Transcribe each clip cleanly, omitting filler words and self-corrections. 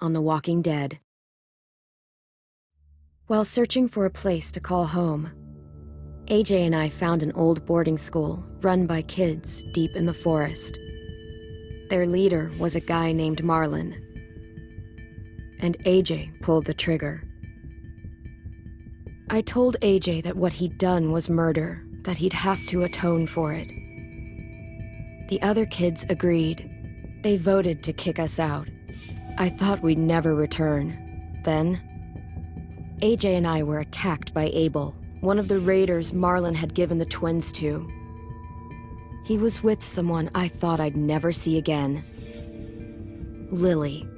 On The Walking Dead. While searching for a place to call home, AJ and I found an old boarding school run by kids deep in the forest. Their leader was a guy named Marlon, and AJ pulled the trigger. I told AJ that what he'd done was murder, that he'd have to atone for it. The other kids agreed. They voted to kick us out. I thought we'd never return. Then, AJ and I were attacked by Abel, one of the raiders Marlon had given the twins to. He was with someone I thought I'd never see again. Lily.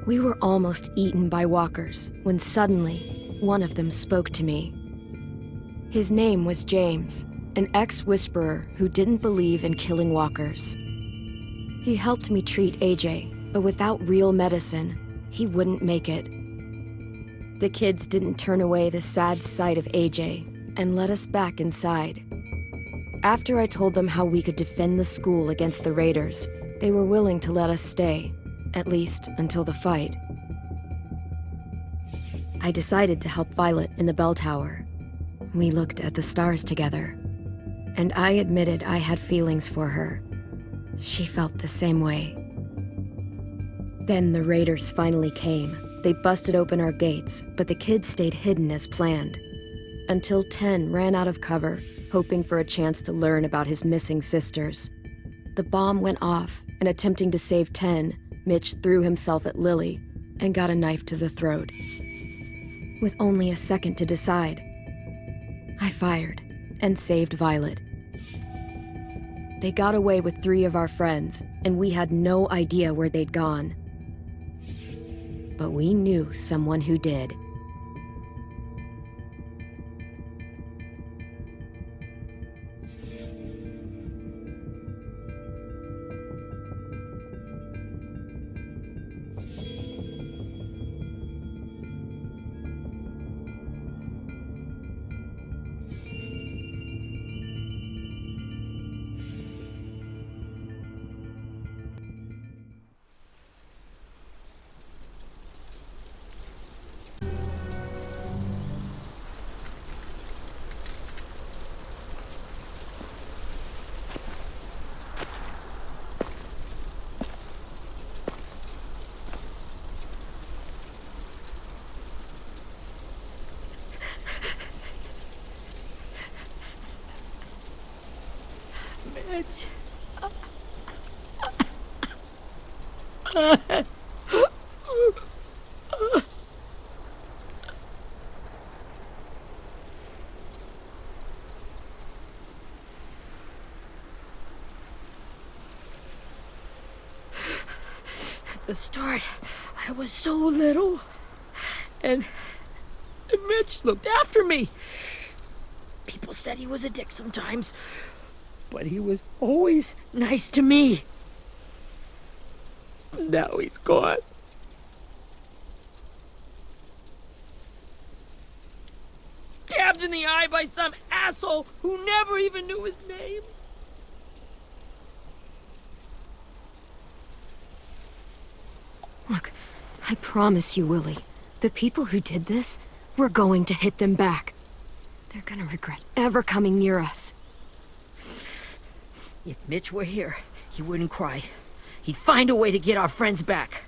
We were almost eaten by walkers when suddenly one of them spoke to me. His name was James, an ex-whisperer who didn't believe in killing walkers. He helped me treat AJ, but without real medicine, he wouldn't make it. The kids didn't turn away the sad sight of AJ and let us back inside. After I told them how we could defend the school against the raiders, they were willing to let us stay, at least until the fight. I decided to help Violet in the bell tower. We looked at the stars together, and I admitted I had feelings for her. She felt the same way. Then the raiders finally came. They busted open our gates, but the kids stayed hidden as planned. Until 10 ran out of cover, hoping for a chance to learn about his missing sisters. The bomb went off, and attempting to save 10, Mitch threw himself at Lily and got a knife to the throat. With only a second to decide, I fired and saved Violet. They got away with 3 of our friends, and we had no idea where they'd gone. But we knew someone who did. At the start, I was so little, and Mitch looked after me. People said he was a dick sometimes, but he was always nice to me. Now he's gone. Stabbed in the eye by some asshole who never even knew his name. Look, I promise you, Willie, the people who did this, we're going to hit them back. They're gonna regret ever coming near us. If Mitch were here, he wouldn't cry. He'd find a way to get our friends back.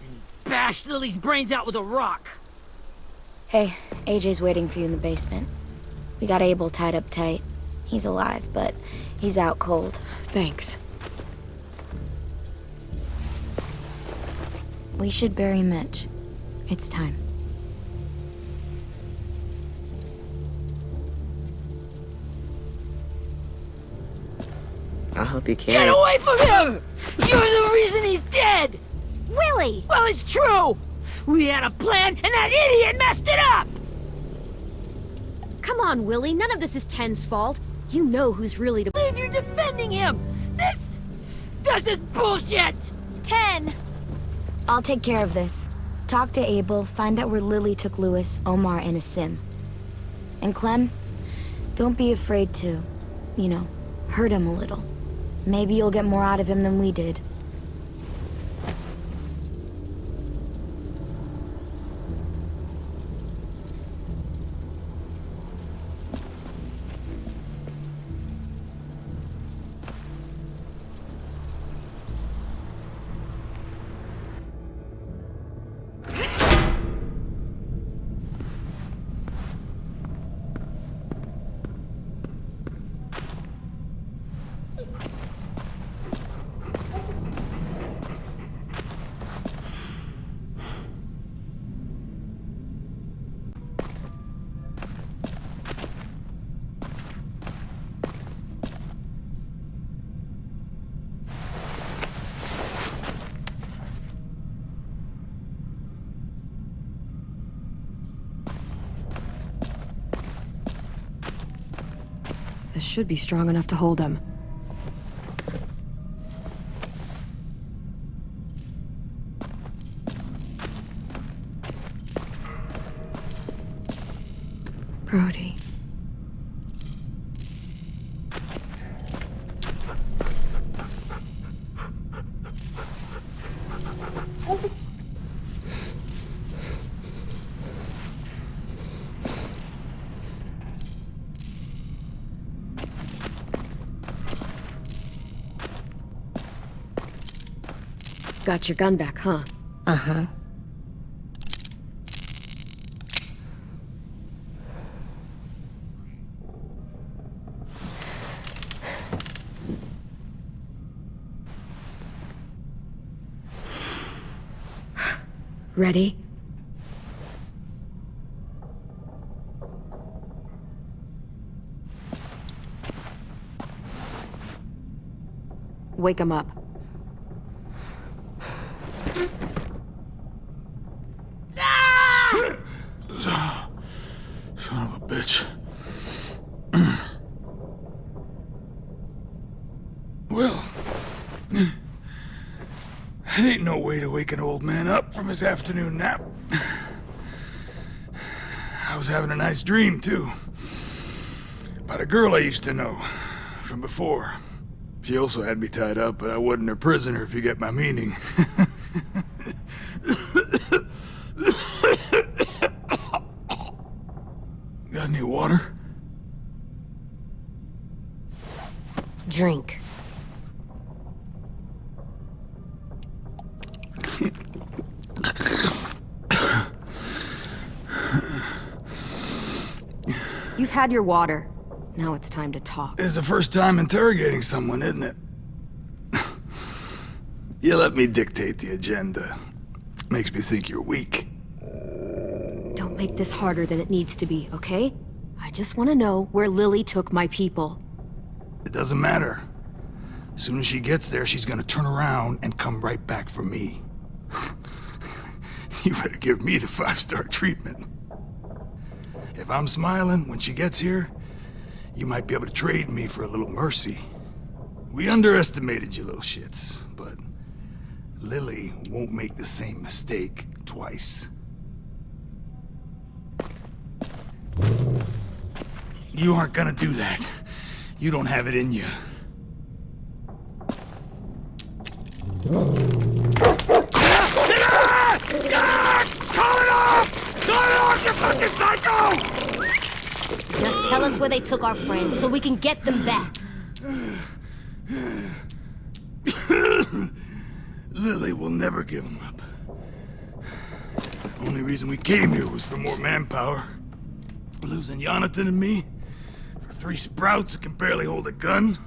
And he'd bash Lily's brains out with a rock. Hey, AJ's waiting for you in the basement. We got Abel tied up tight. He's alive, but he's out cold. Thanks. We should bury Mitch. It's time. I'll help you carry. Get away from him! You're the reason he's dead! Willie! Well, it's true! We had a plan, and that idiot messed it up! Come on, Willie, none of this is Ten's fault. You know who's really to Believe you're defending him! This is bullshit! 10! I'll take care of this. Talk to Abel, find out where Lily took Lewis, Omar, and a sim. And Clem, don't be afraid to, hurt him a little. Maybe you'll get more out of him than we did. This should be strong enough to hold him. Brody. Got your gun back, huh? Uh-huh. Ready? Wake him up. Son of a bitch. Well, that ain't no way to wake an old man up from his afternoon nap. I was having a nice dream, too. About a girl I used to know from before. She also had me tied up, but I wasn't her prisoner, if you get my meaning. Got any water? Drink. You've had your water. Now it's time to talk. It's the first time interrogating someone, isn't it? You let me dictate the agenda. Makes me think you're weak. Don't make this harder than it needs to be, okay? I just want to know where Lily took my people. It doesn't matter. As soon as she gets there, she's gonna turn around and come right back for me. You better give me the 5-star treatment. If I'm smiling when she gets here, you might be able to trade me for a little mercy. We underestimated you little shits, but Lily won't make the same mistake twice. You aren't gonna do that. You don't have it in you. Call it off! Call it off, you fucking psycho! Just tell us where they took our friends so we can get them back. Lily will never give him up. Only reason we came here was for more manpower. Losing Jonathan and me for 3 sprouts that can barely hold a gun.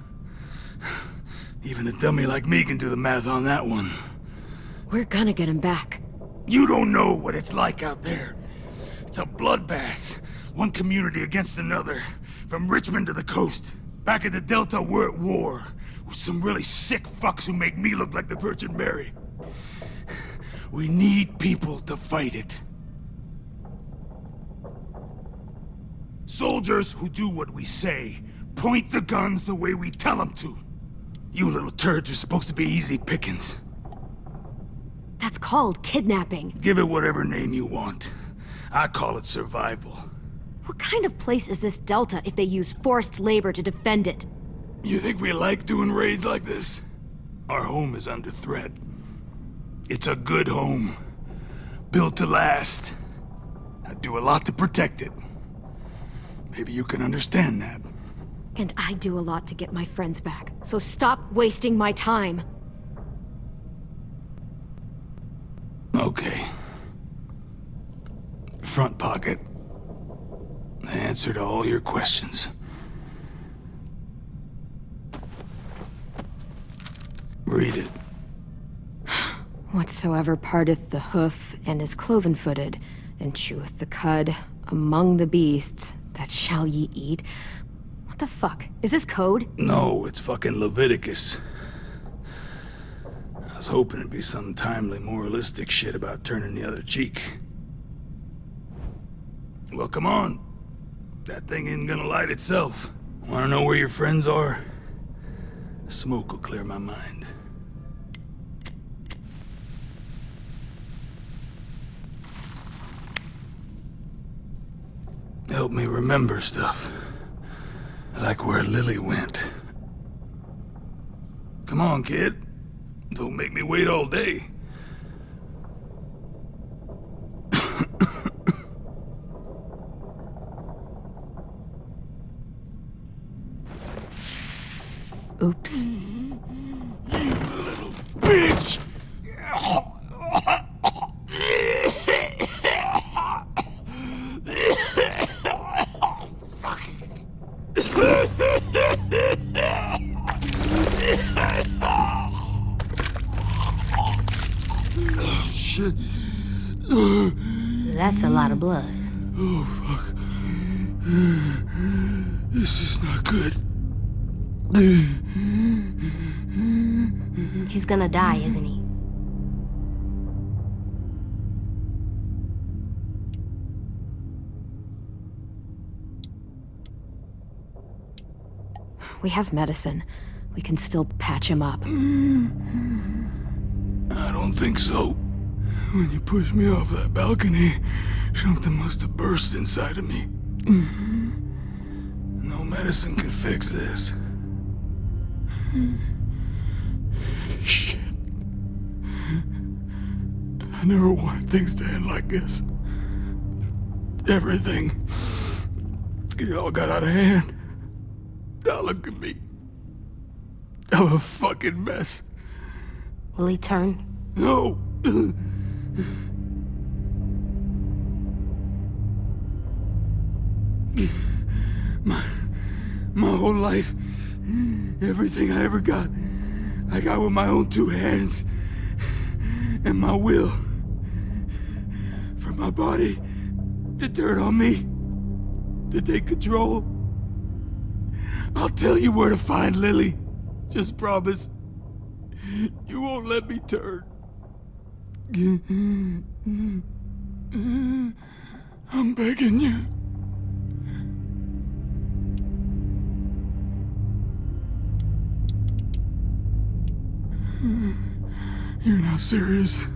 Even a dummy like me can do the math on that one. We're gonna get him back. You don't know what it's like out there. It's a bloodbath. One community against another. From Richmond to the coast. Back at the Delta, we're at war. With some really sick fucks who make me look like the Virgin Mary. We need people to fight it. Soldiers who do what we say. Point the guns the way we tell them to. You little turds are supposed to be easy pickings. That's called kidnapping. Give it whatever name you want. I call it survival. What kind of place is this Delta if they use forced labor to defend it? You think we like doing raids like this? Our home is under threat. It's a good home. Built to last. I do a lot to protect it. Maybe you can understand that. And I do a lot to get my friends back, so stop wasting my time. Okay. Front pocket. The answer to all your questions. Read it. Whatsoever parteth the hoof and is cloven-footed, and cheweth the cud among the beasts, that shall ye eat. What the fuck? Is this code? No, it's fucking Leviticus. I was hoping it'd be some timely, moralistic shit about turning the other cheek. Well, come on. That thing isn't gonna light itself. Wanna know where your friends are? Smoke will clear my mind. Help me remember stuff. Like where Lily went. Come on, kid. Don't make me wait all day. Oops. You little bitch! Shit. That's a lot of blood. Oh, fuck. This is not good. He's gonna die, isn't he? We have medicine. We can still patch him up. I don't think so. When you pushed me off that balcony, something must have burst inside of me. No medicine can fix this. Shit. I never wanted things to end like this. Everything. It all got out of hand. Now look at me. I'm a fucking mess. Will he turn? No. My whole life, everything I ever got, I got with my own two hands and my will. For my body to turn on me, to take control. I'll tell you where to find Lily. Just promise. You won't let me turn. I'm begging you. You're not serious.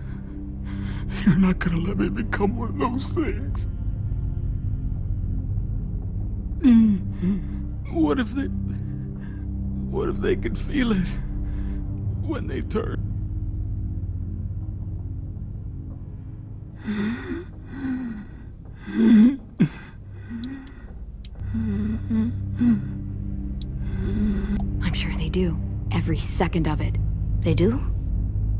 You're not gonna let me become one of those things. What if they could feel it when they turn? I'm sure they do. Every second of it. They do?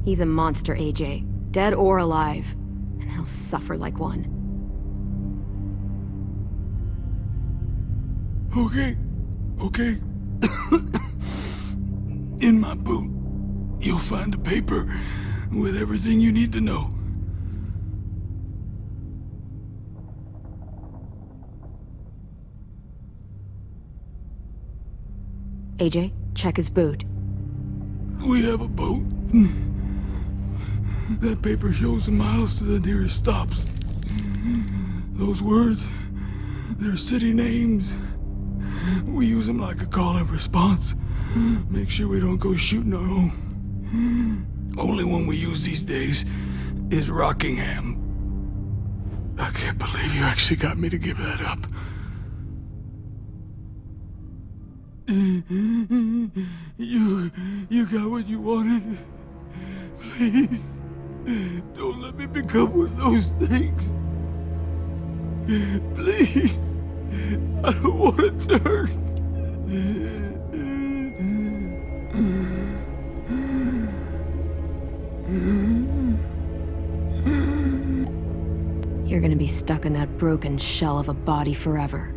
He's a monster, AJ. Dead or alive. And he'll suffer like one. Okay. In my boot, you'll find a paper with everything you need to know. AJ, check his boot. We have a boat. That paper shows the miles to the nearest stops. Those words, they're city names. We use them like a call and response. Make sure we don't go shooting our own. Only one we use these days is Rockingham. I can't believe you actually got me to give that up. You got what you wanted. Please, don't let me become one of those things. Please, I don't want to turn. You're gonna be stuck in that broken shell of a body forever.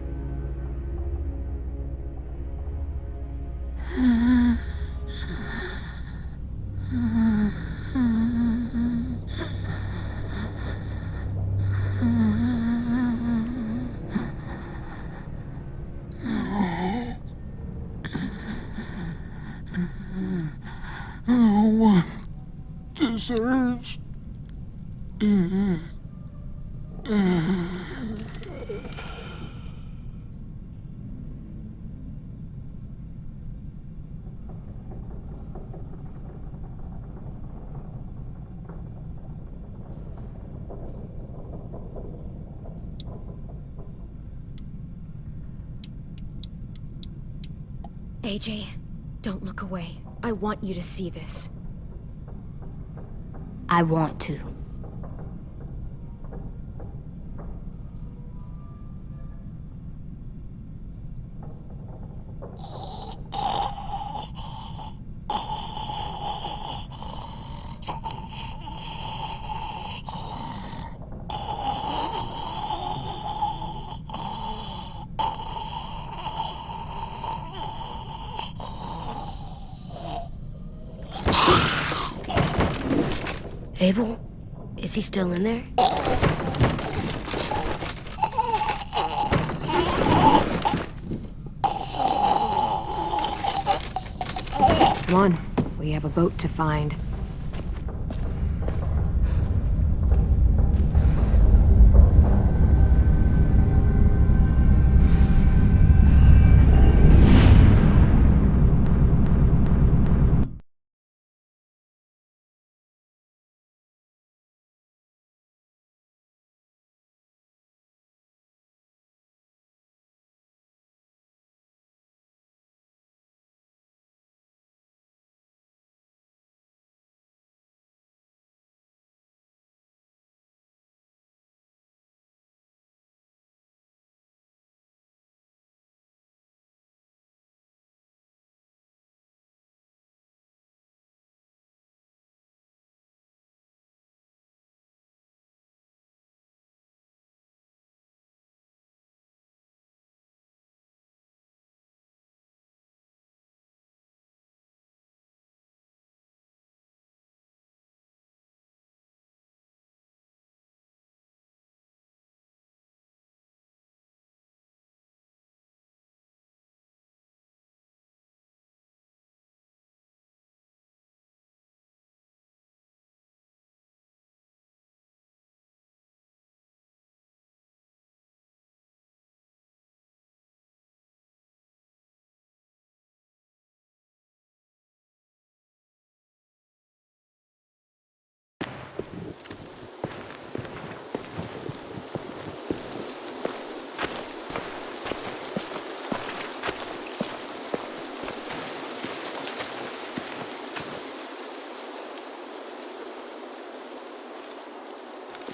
No one deserves. AJ, don't look away. I want you to see this. I want to. Abel? Is he still in there? Come on, we have a boat to find.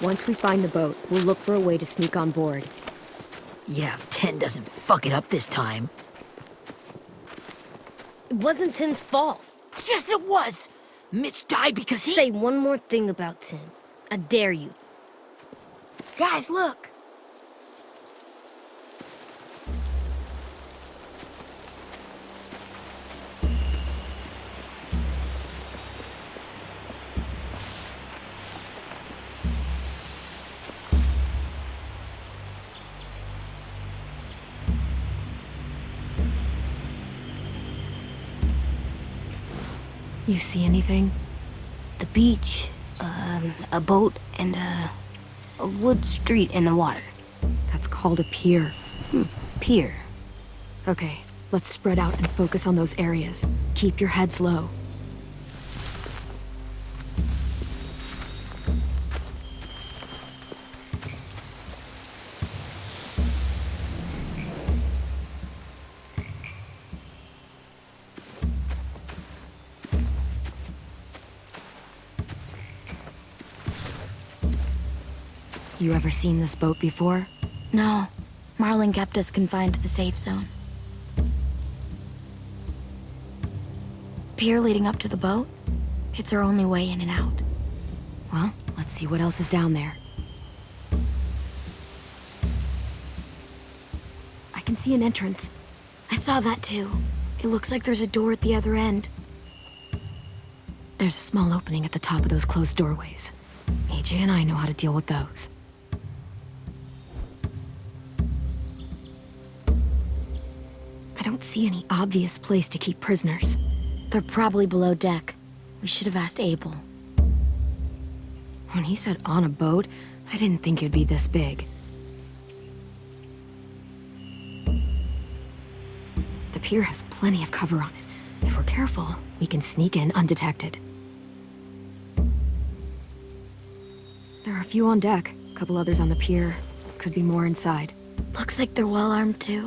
Once we find the boat, we'll look for a way to sneak on board. Yeah, if 10 doesn't fuck it up this time. It wasn't Tin's fault. Yes, it was! Mitch died because he— Say one more thing about Tin. I dare you. Guys, look! You see anything? The beach, a boat, and a wood street in the water. That's called a pier. Pier. Okay, let's spread out and focus on those areas. Keep your heads low. You ever seen this boat before? No. Marlin kept us confined to the safe zone. Pier leading up to the boat? It's our only way in and out. Well, let's see what else is down there. I can see an entrance. I saw that too. It looks like there's a door at the other end. There's a small opening at the top of those closed doorways. AJ and I know how to deal with those. I don't see any obvious place to keep prisoners. They're probably below deck. We should have asked Abel. When he said on a boat, I didn't think it'd be this big. The pier has plenty of cover on it. If we're careful, we can sneak in undetected. There are a few on deck, a couple others on the pier. Could be more inside. Looks like they're well armed too.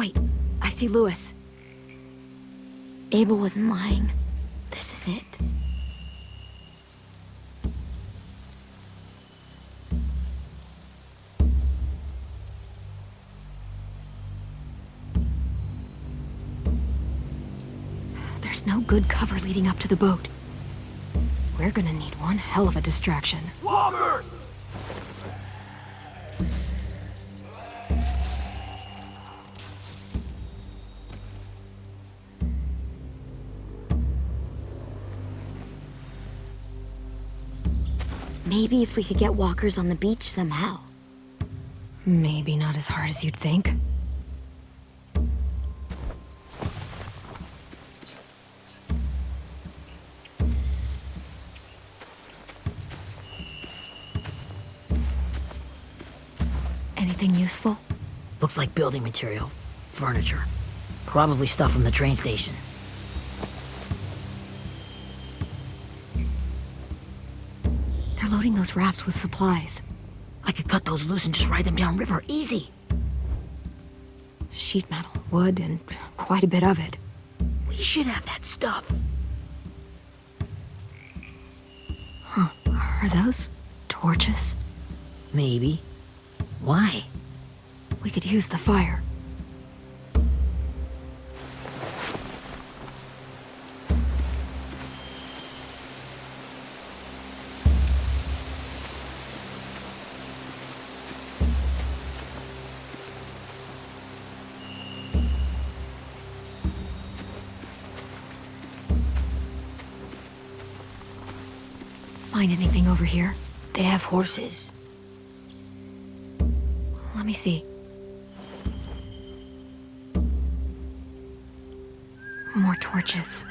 Wait, I see Lewis. Abel wasn't lying. This is it. There's no good cover leading up to the boat. We're gonna need one hell of a distraction. Walkers! Maybe if we could get walkers on the beach somehow. Maybe not as hard as you'd think. Anything useful? Looks like building material. Furniture. Probably stuff from the train station. They're loading those rafts with supplies. I could cut those loose and just ride them downriver. Easy. Sheet metal, wood, and quite a bit of it. We should have that stuff. Huh, are those torches? Maybe. Why? We could use the fire. Find anything over here? They have horses. Let me see. More torches.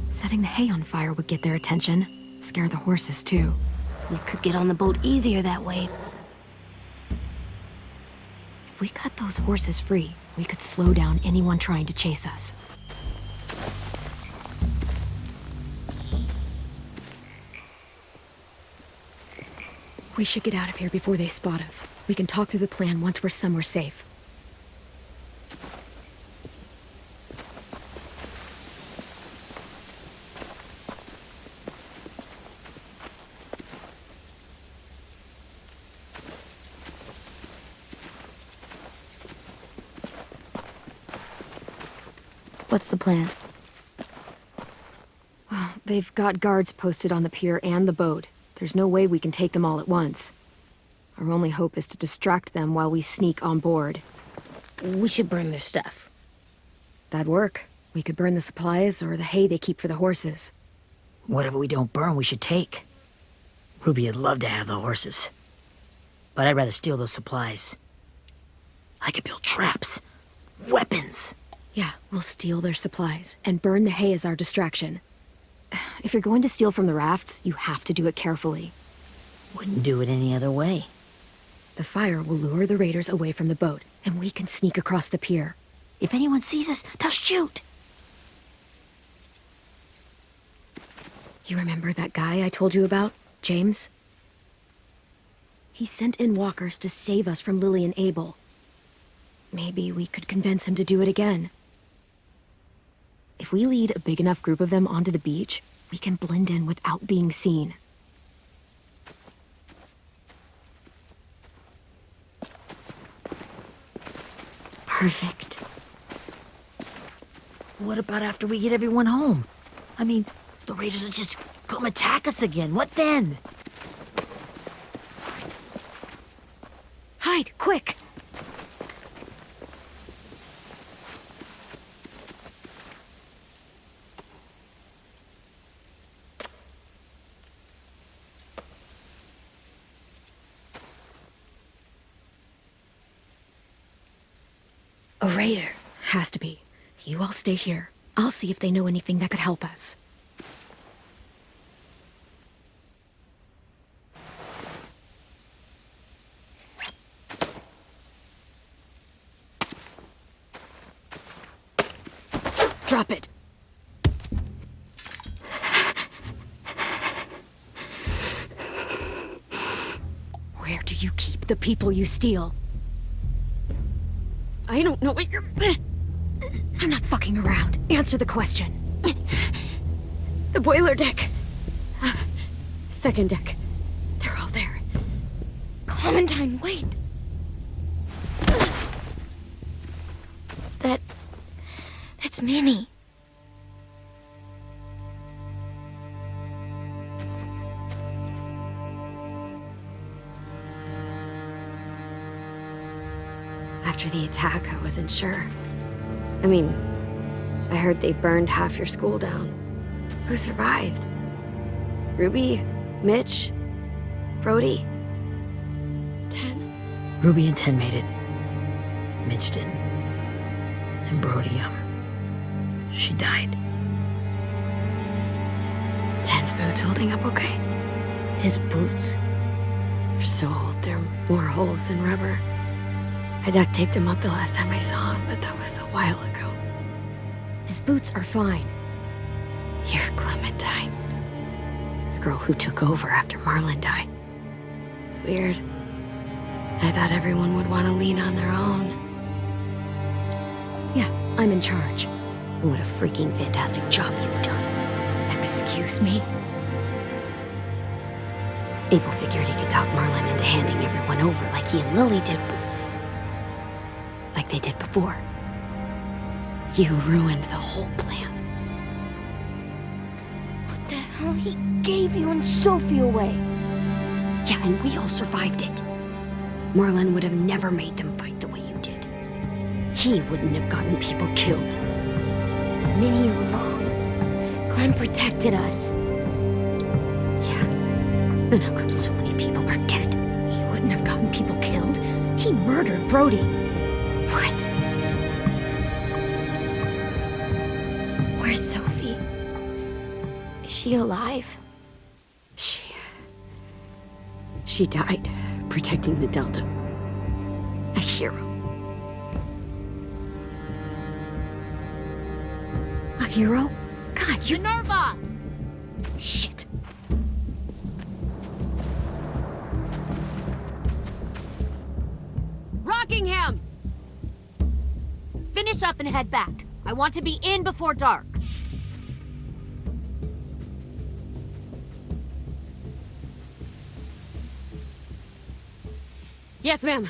Setting the hay on fire would get their attention. Scare the horses, too. We could get on the boat easier that way. If we cut those horses free, we could slow down anyone trying to chase us. We should get out of here before they spot us. We can talk through the plan once we're somewhere safe. What's the plan? Well, they've got guards posted on the pier and the boat. There's no way we can take them all at once. Our only hope is to distract them while we sneak on board. We should burn their stuff. That'd work. We could burn the supplies or the hay they keep for the horses. Whatever we don't burn, we should take. Ruby would love to have the horses. But I'd rather steal those supplies. I could build traps. Weapons. Yeah, we'll steal their supplies and burn the hay as our distraction. If you're going to steal from the rafts, you have to do it carefully. Wouldn't do it any other way. The fire will lure the raiders away from the boat, and we can sneak across the pier. If anyone sees us, they'll shoot. You remember that guy I told you about, James? He sent in walkers to save us from Lily and Abel. Maybe we could convince him to do it again. If we lead a big enough group of them onto the beach, we can blend in without being seen. Perfect. What about after we get everyone home? I mean, the raiders will just come attack us again. What then? Hide, quick! A raider. Has to be. You all stay here. I'll see if they know anything that could help us. Drop it. Where do you keep help the people you steal. I don't know what you're... I'm not fucking around. Answer the question. The boiler deck. Second deck. They're all there. Clementine, wait. That's Minnie. After the attack, I wasn't sure. I mean, I heard they burned half your school down. Who survived? Ruby? Mitch? Brody? 10? Ruby and 10 made it. Mitch didn't. And Brody, she died. 10's boots holding up okay? His boots? They're so old, there are more holes than rubber. I duct taped him up the last time I saw him, but that was a while ago. His boots are fine. You're Clementine. The girl who took over after Marlon died. It's weird. I thought everyone would want to lean on their own. Yeah, I'm in charge. And what a freaking fantastic job you've done. Excuse me? Abel figured he could talk Marlon into handing everyone over like he and Lily did, like they did before. You ruined the whole plan. What the hell? He gave you and Sophie away. Yeah, and we all survived it. Marlon would have never made them fight the way you did. He wouldn't have gotten people killed. Minnie, you're wrong. Clem protected us. Yeah. And how come so many people are dead? He wouldn't have gotten people killed. He murdered Brody. What? Where's Sophie? Is she alive? She died protecting the Delta. A hero. A hero? God, you're... Minerva! Shit. Rockingham! Finish up and head back. I want to be in before dark. Yes, ma'am.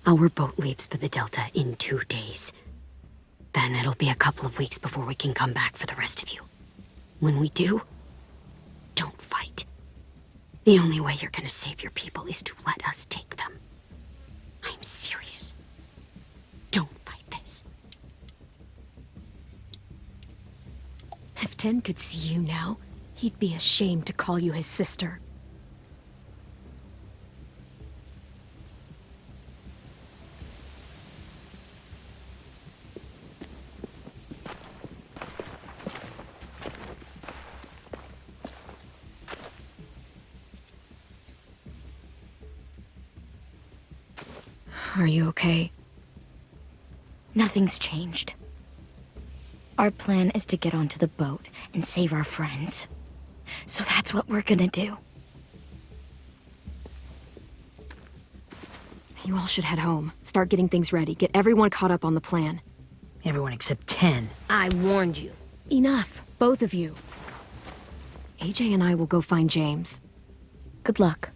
Our boat leaves for the Delta in 2 days. Then it'll be a couple of weeks before we can come back for the rest of you. When we do, don't fight. The only way you're gonna save your people is to let us take them. I'm serious. Don't fight this. If 10 could see you now, he'd be ashamed to call you his sister. Are you okay? Nothing's changed. Our plan is to get onto the boat and save our friends. So that's what we're gonna do. You all should head home. Start getting things ready. Get everyone caught up on the plan. Everyone except 10. I warned you. Enough, both of you. AJ and I will go find James. Good luck.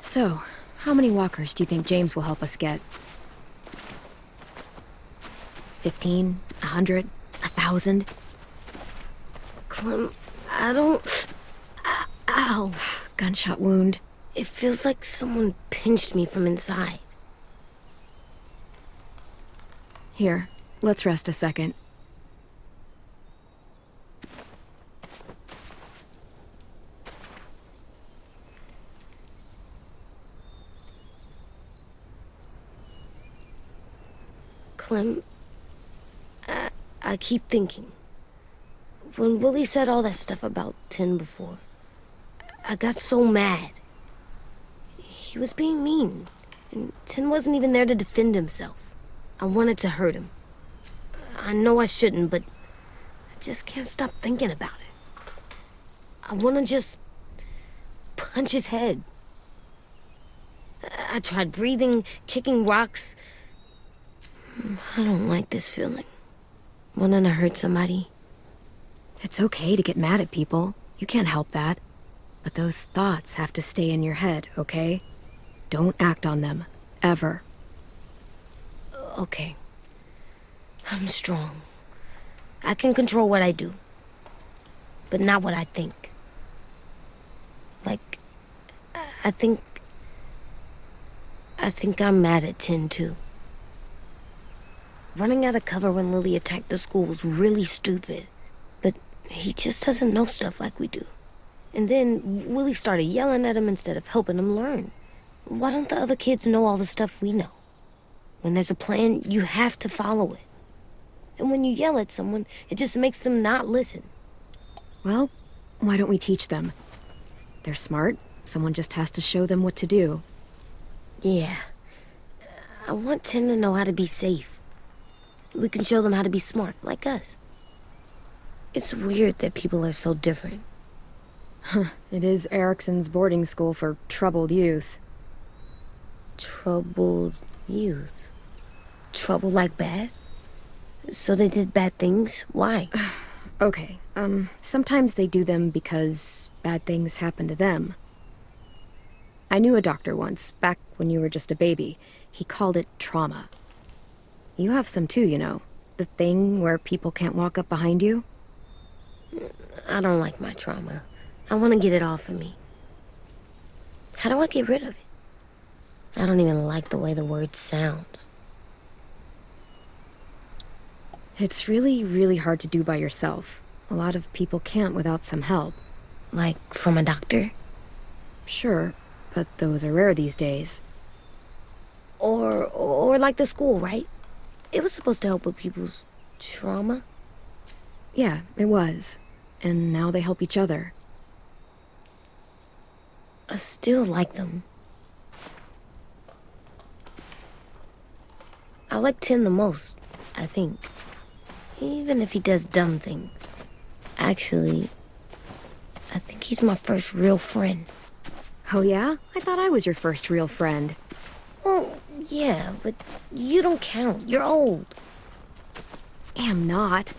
So, how many walkers do you think James will help us get? 15? 100? 1,000? Clem, I don't... Ow. Gunshot wound. It feels like someone pinched me from inside. Here, let's rest a second. Clem, I keep thinking. When Willie said all that stuff about Tin before, I got so mad. He was being mean, and Tin wasn't even there to defend himself. I wanted to hurt him. I know I shouldn't, but I just can't stop thinking about it. I want to just punch his head. I tried breathing, kicking rocks. I don't like this feeling. Wanting to hurt somebody. It's okay to get mad at people. You can't help that. But those thoughts have to stay in your head, okay? Don't act on them. Ever. Okay. I'm strong. I can control what I do. But not what I think. Like, I think I'm mad at Tin, too. Running out of cover when Lily attacked the school was really stupid. But he just doesn't know stuff like we do. And then Willie started yelling at him instead of helping him learn. Why don't the other kids know all the stuff we know? When there's a plan, you have to follow it. And when you yell at someone, it just makes them not listen. Well, why don't we teach them? They're smart. Someone just has to show them what to do. Yeah. I want Tin to know how to be safe. We can show them how to be smart, like us. It's weird that people are so different. It is Ericson's boarding school for troubled youth. Troubled youth? Trouble like bad? So they did bad things? Why? Okay, sometimes they do them because bad things happen to them. I knew a doctor once, back when you were just a baby. He called it trauma. You have some too, you know. The thing where people can't walk up behind you. I don't like my trauma. I want to get it off of me. How do I get rid of it? I don't even like the way the word sounds. It's really, really hard to do by yourself. A lot of people can't without some help. Like from a doctor? Sure, but those are rare these days. Or like the school, right? It was supposed to help with people's trauma. Yeah, it was. And now they help each other. I still like them. I like Tin the most, I think. Even if he does dumb things. Actually, I think he's my first real friend. Oh yeah? I thought I was your first real friend. Well, yeah, but you don't count. You're old. Am not.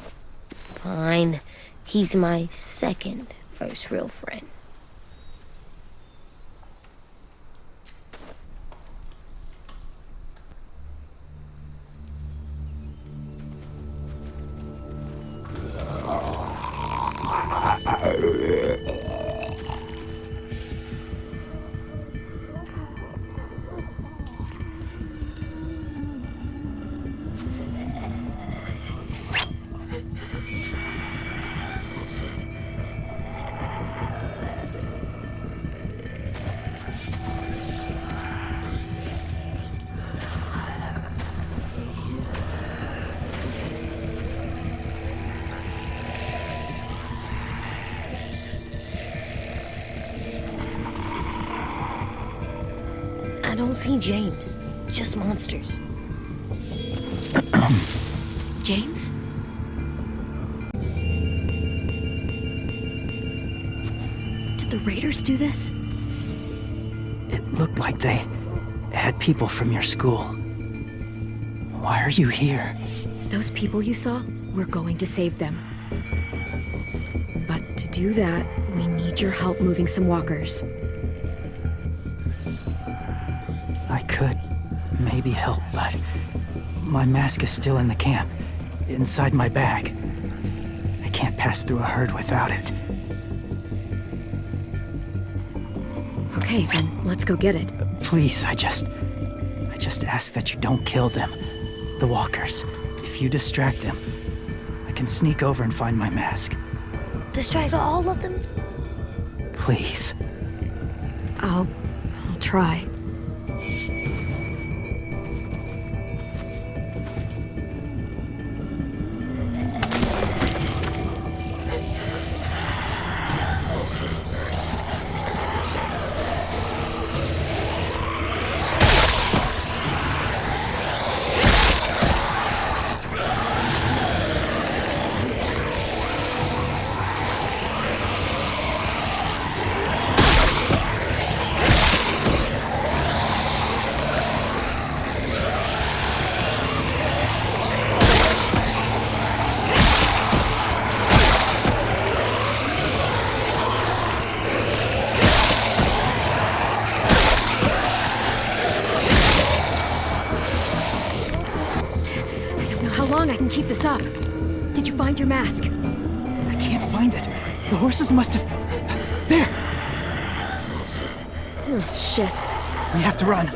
Fine. He's my second first real friend. I don't see James, just monsters. James? Did the Raiders do this? It looked like they had people from your school. Why are you here? Those people you saw, we're going to save them. But to do that, we need your help moving some walkers. I could maybe help, but my mask is still in the camp, inside my bag. I can't pass through a herd without it. Okay, then let's go get it. Please, I just ask that you don't kill them. The walkers. If you distract them, I can sneak over and find my mask. Distract all of them? Please. I'll try. can keep this up. Did you find your mask? I can't find it. The horses must have... There! Oh, shit. We have to run.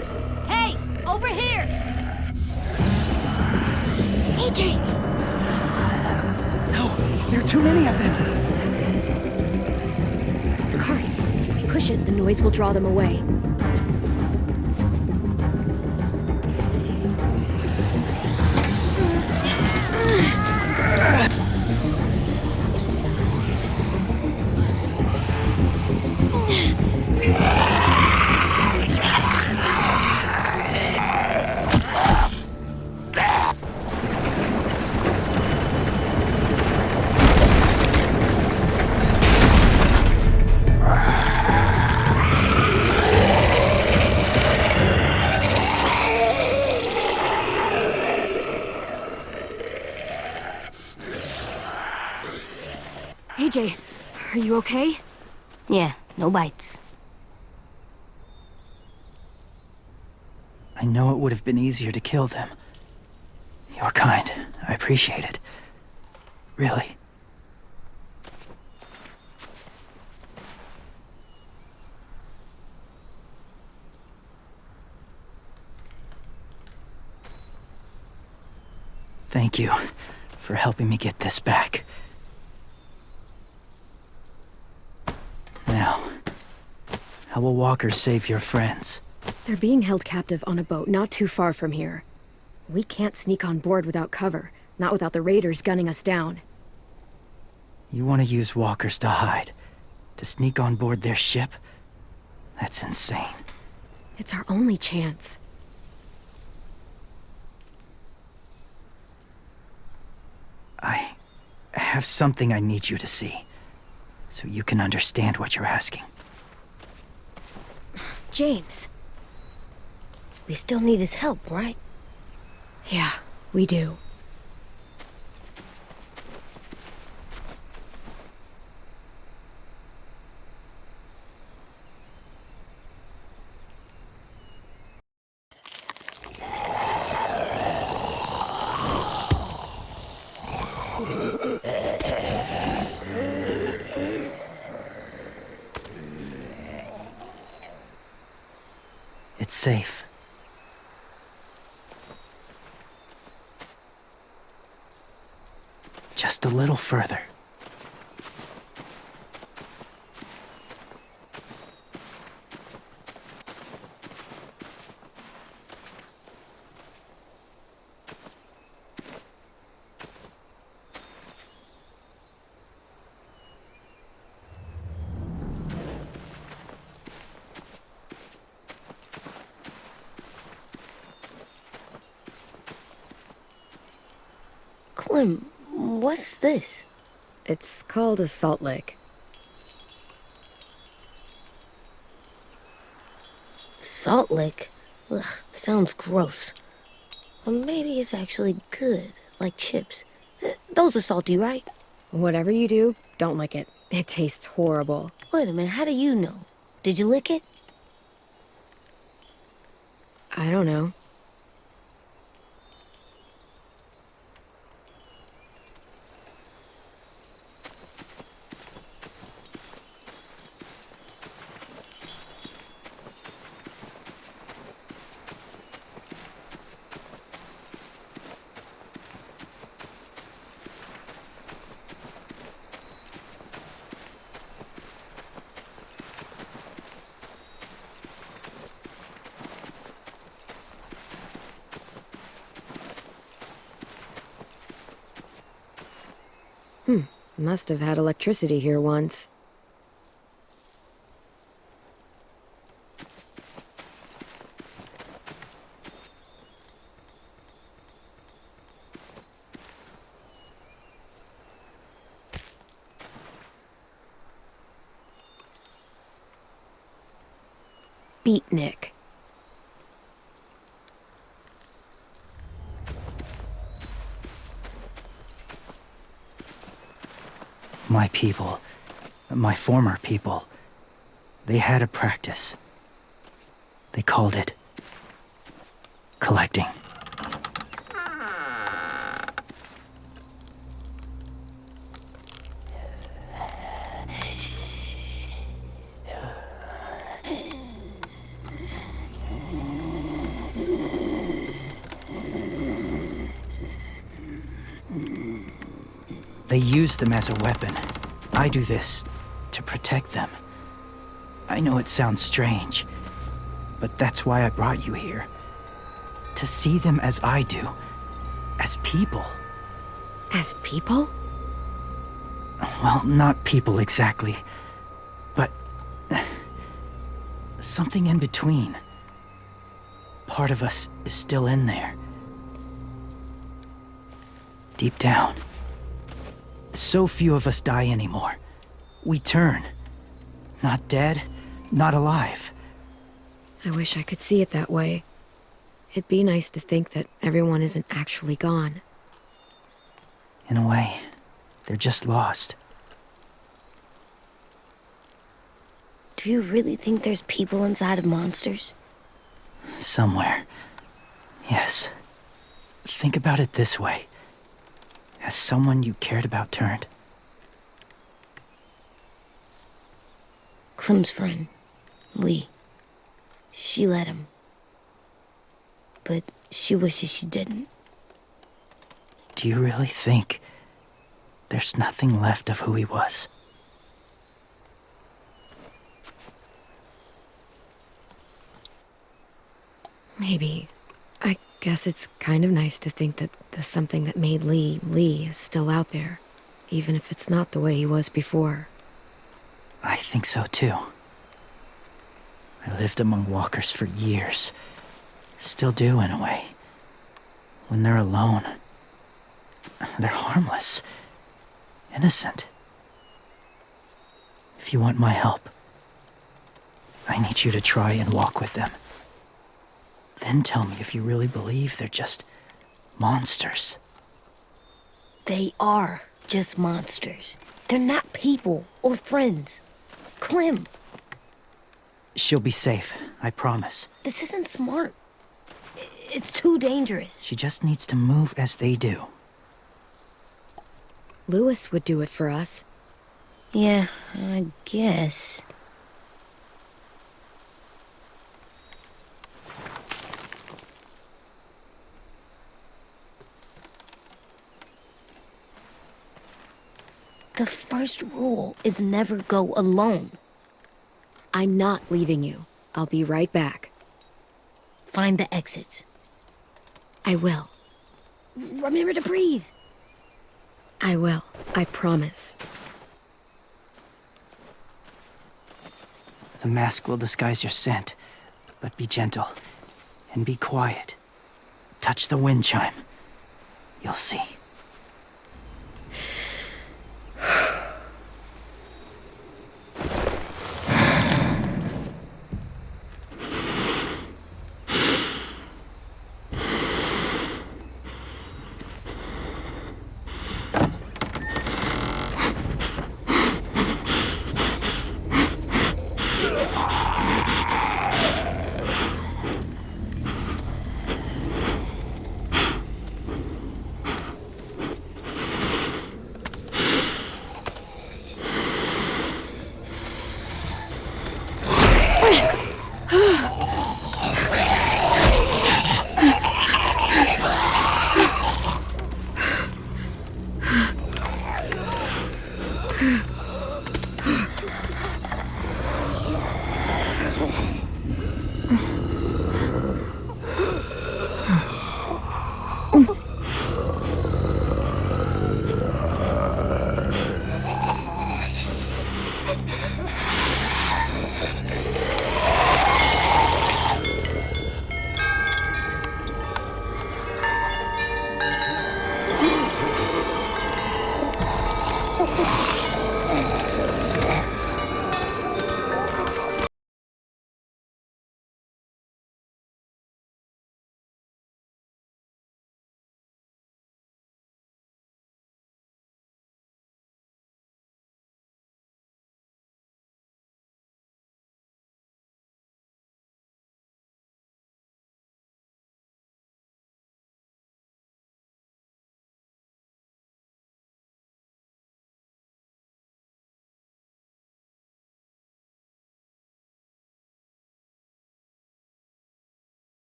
Hey, over here! AJ! No, there are too many of them. The cart. If we push it, the noise will draw them away. AJ, are you okay? Yeah, no bites. I know it would have been easier to kill them. You're kind. I appreciate it. Really. Thank you for helping me get this back. Now, how will walkers save your friends? They're being held captive on a boat not too far from here. We can't sneak on board without cover, not without the raiders gunning us down. You want to use walkers to hide? To sneak on board their ship? That's insane. It's our only chance. I have something I need you to see, so you can understand what you're asking. James. We still need his help, right? Yeah, we do. It's safe. Just a little further. Clem, what's this? It's called a salt lick. Salt lick? Ugh, sounds gross. Or maybe it's actually good, like chips. Those are salty, right? Whatever you do, don't lick it. It tastes horrible. Wait a minute, how do you know? Did you lick it? I don't know. Must have had electricity here once. Beatnik. My people, my former people, they had a practice. They called it collecting. They use them as a weapon. I do this to protect them. I know it sounds strange, but that's why I brought you here. To see them as I do. As people. As people? Well, not people exactly, but something in between. Part of us is still in there. Deep down. So few of us die anymore. We turn. Not dead, not alive. I wish I could see it that way. It'd be nice to think that everyone isn't actually gone. In a way, they're just lost. Do you really think there's people inside of monsters? Somewhere. Yes. Think about it this way. Has someone you cared about turned? Clem's friend, Lee. She let him. But she wishes she didn't. Do you really think there's nothing left of who he was? Maybe. I guess it's kind of nice to think that the something that made Lee is still out there, even if it's not the way he was before. I think so too. I lived among walkers for years. Still do in a way. When they're alone, they're harmless. Innocent. If you want my help, I need you to try and walk with them. Then tell me if you really believe they're just monsters. They are just monsters. They're not people or friends. Clem, She'll be safe, I promise. this isn't smart. It's too dangerous. She just needs to move as they do. Lewis would do it for us. Yeah, I guess. The first rule is never go alone. I'm not leaving you. I'll be right back. Find the exits. I will. Remember to breathe. I will. I promise. The mask will disguise your scent, but be gentle and be quiet. Touch the wind chime. You'll see.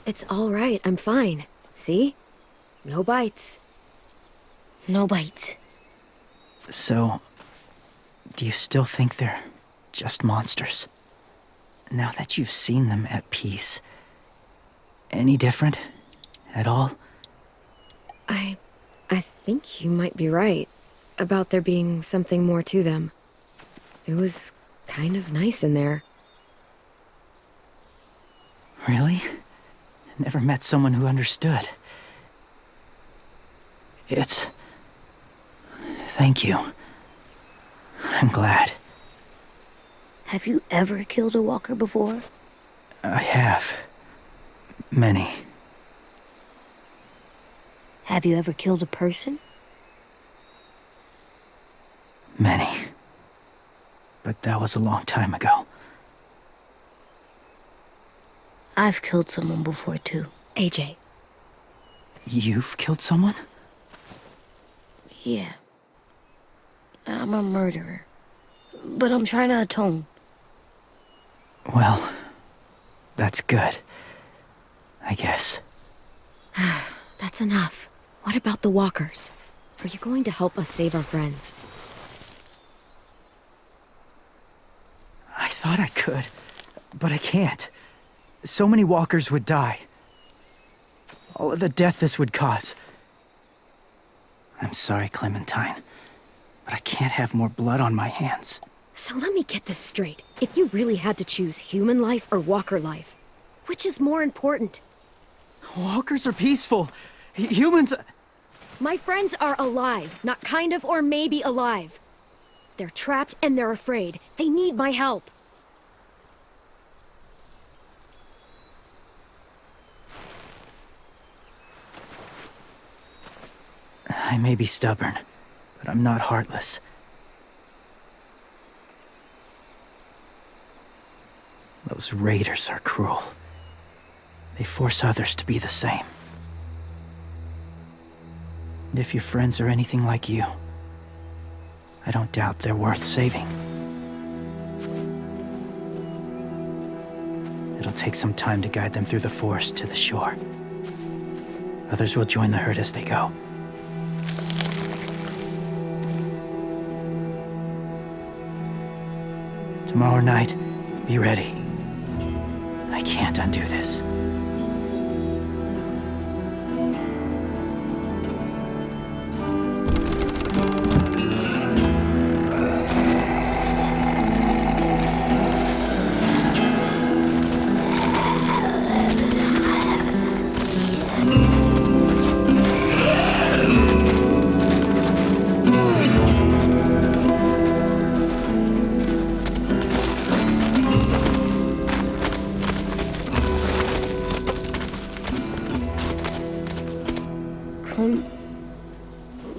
It's all right. I'm fine. See? No bites. No bites. So, do you still think they're just monsters? Now that you've seen them at peace, any different at all? I think you might be right about there being something more to them. It was kind of nice in there. Really? Never met someone who understood. Thank you. I'm glad. Have you ever killed a walker before? I have. Many. Have you ever killed a person? Many. But that was a long time ago. I've killed someone before, too. AJ. You've killed someone? Yeah. I'm a murderer. But I'm trying to atone. Well, that's good. I guess. That's enough. What about the walkers? Are you going to help us save our friends? I thought I could, but I can't. So many walkers would die. All of the death this would cause. I'm sorry, Clementine, but I can't have more blood on my hands. So let me get this straight. If you really had to choose human life or walker life, which is more important? Walkers are peaceful. Humans... My friends are alive, not kind of or maybe alive. They're trapped and they're afraid. They need my help. I may be stubborn, but I'm not heartless. Those raiders are cruel. They force others to be the same. And if your friends are anything like you, I don't doubt they're worth saving. It'll take some time to guide them through the forest to the shore. Others will join the herd as they go. Tomorrow night, be ready. I can't undo this.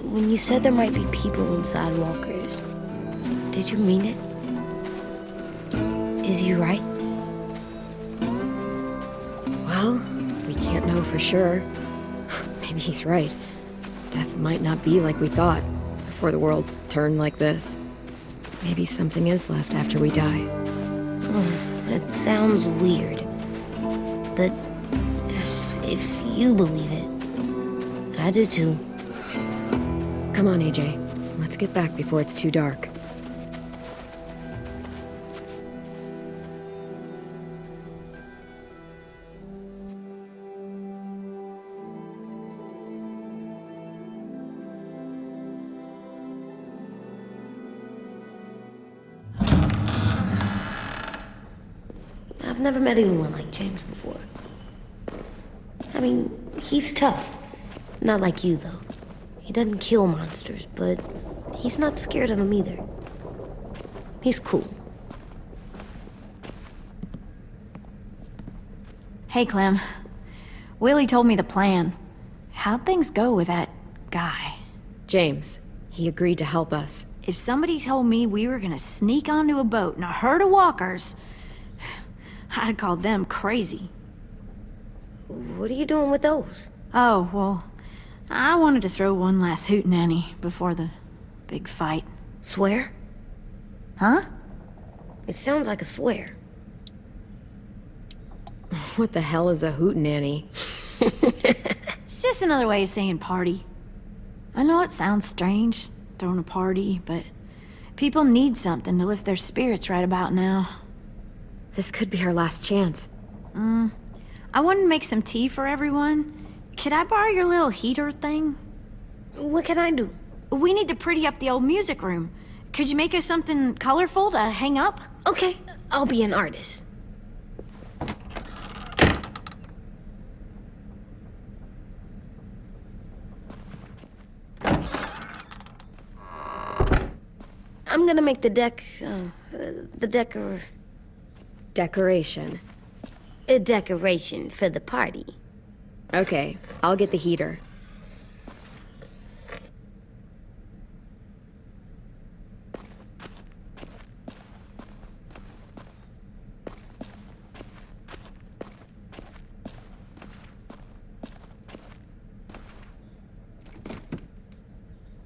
When you said there might be people inside walkers, did you mean it? Is he right? Well, we can't know for sure. Maybe he's right. Death might not be like we thought before the world turned like this. Maybe something is left after we die. It sounds weird. But if you believe it, I do too. Come on, AJ. Let's get back before it's too dark. I've never met anyone like James before. I mean, he's tough. Not like you, though. He doesn't kill monsters, but he's not scared of them either. He's cool. Hey, Clem. Willie told me the plan. How'd things go with that guy? James, he agreed to help us. If somebody told me we were gonna sneak onto a boat in a herd of walkers, I'd call them crazy. What are you doing with those? Oh, well, I wanted to throw one last hootenanny before the big fight. Swear? Huh? It sounds like a swear. What the hell is a hootenanny? It's just another way of saying party. I know it sounds strange, throwing a party, but people need something to lift their spirits right about now. This could be our last chance. I wanted to make some tea for everyone. Could I borrow your little heater thing? What can I do? We need to pretty up the old music room. Could you make us something colorful to hang up? Okay, I'll be an artist. I'm gonna make the Decoration. a decoration for the party. Okay, I'll get the heater.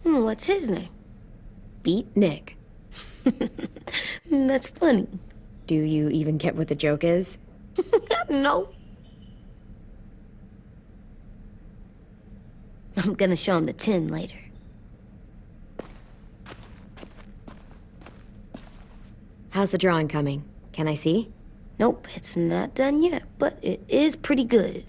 What's his name? Beat Nick. That's funny. Do you even get what the joke is? No. I'm gonna show him the tin later. How's the drawing coming? Can I see? Nope, it's not done yet, but it is pretty good.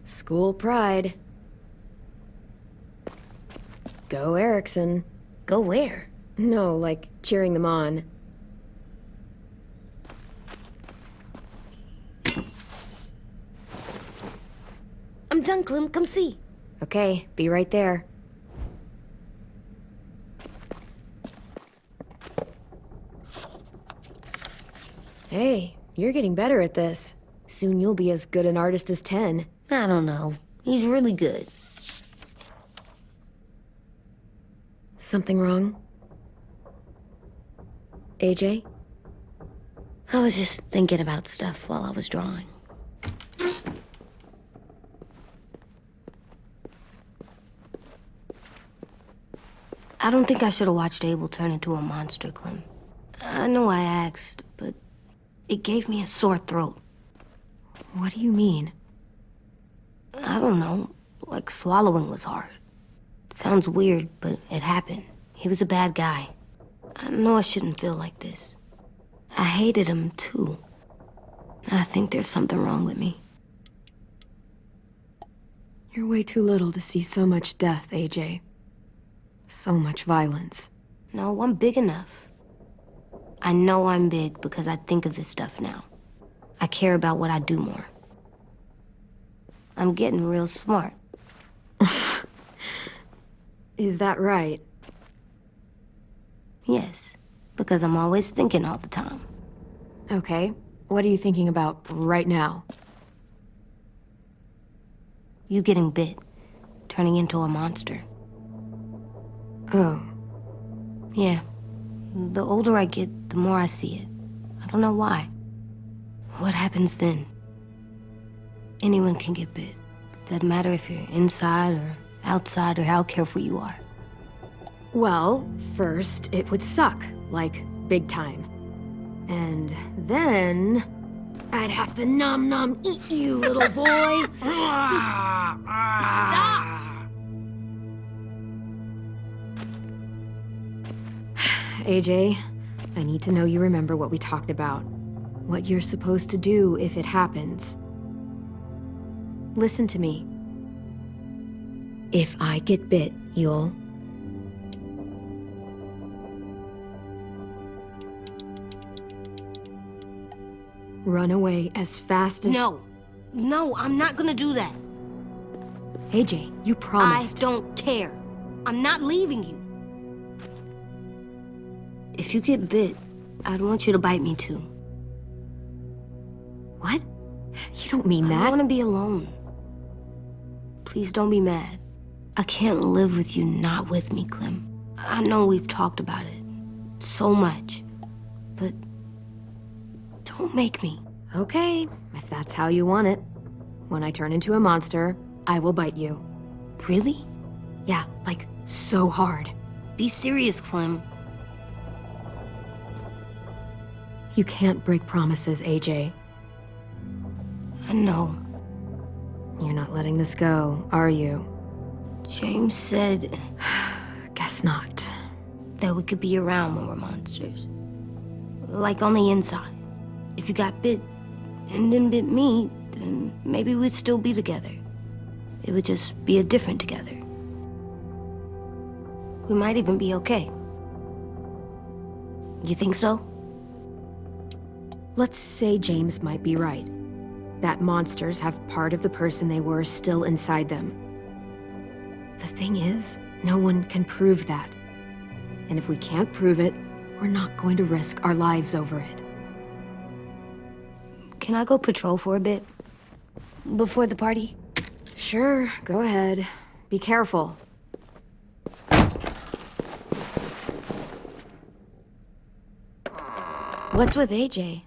School pride. Go Ericson. Go where? No, like cheering them on. I'm done, Clem. Come see. Okay, be right there. Hey, you're getting better at this. Soon you'll be as good an artist as 10. I don't know. He's really good. Something wrong? AJ? I was just thinking about stuff while I was drawing. I don't think I should have watched Abel turn into a monster, Clem. I know I asked, but it gave me a sore throat. What do you mean? I don't know. Like swallowing was hard. Sounds weird, but it happened. He was a bad guy. I know I shouldn't feel like this. I hated him, too. I think there's something wrong with me. You're way too little to see so much death, AJ. So much violence. No, I'm big enough. I know I'm big because I think of this stuff now. I care about what I do more. I'm getting real smart. Is that right? Yes, because I'm always thinking all the time. Okay, what are you thinking about right now? You getting bit, turning into a monster. Oh. Yeah. The older I get, the more I see it. I don't know why. What happens then? Anyone can get bit. Doesn't matter if you're inside or outside or how careful you are. Well, first, it would suck. Like, big time. And then... I'd have to nom eat you, little boy. Stop! AJ, I need to know you remember what we talked about. What you're supposed to do if it happens. Listen to me. If I get bit, you'll... run away as fast as... No, I'm not gonna do that. AJ, you promised. I don't care. I'm not leaving you. If you get bit, I'd want you to bite me too. What? You don't mean I that. want to be alone. Please don't be mad. I can't live with you not with me, Clem. I know we've talked about it so much, but Don't make me. Okay, if that's how you want it. When I turn into a monster, I will bite you. Really? Yeah, like, so hard. Be serious, Clem. You can't break promises, AJ. I know. You're not letting this go, are you? James said Guess not. that we could be around when we're monsters. Like on the inside. If you got bit and then bit me, then maybe we'd still be together. It would just be a different together. We might even be okay. You think so? Let's say James might be right. That monsters have part of the person they were still inside them. The thing is, no one can prove that. And if we can't prove it, we're not going to risk our lives over it. Can I go patrol for a bit? Before the party? Sure, go ahead. Be careful. What's with AJ?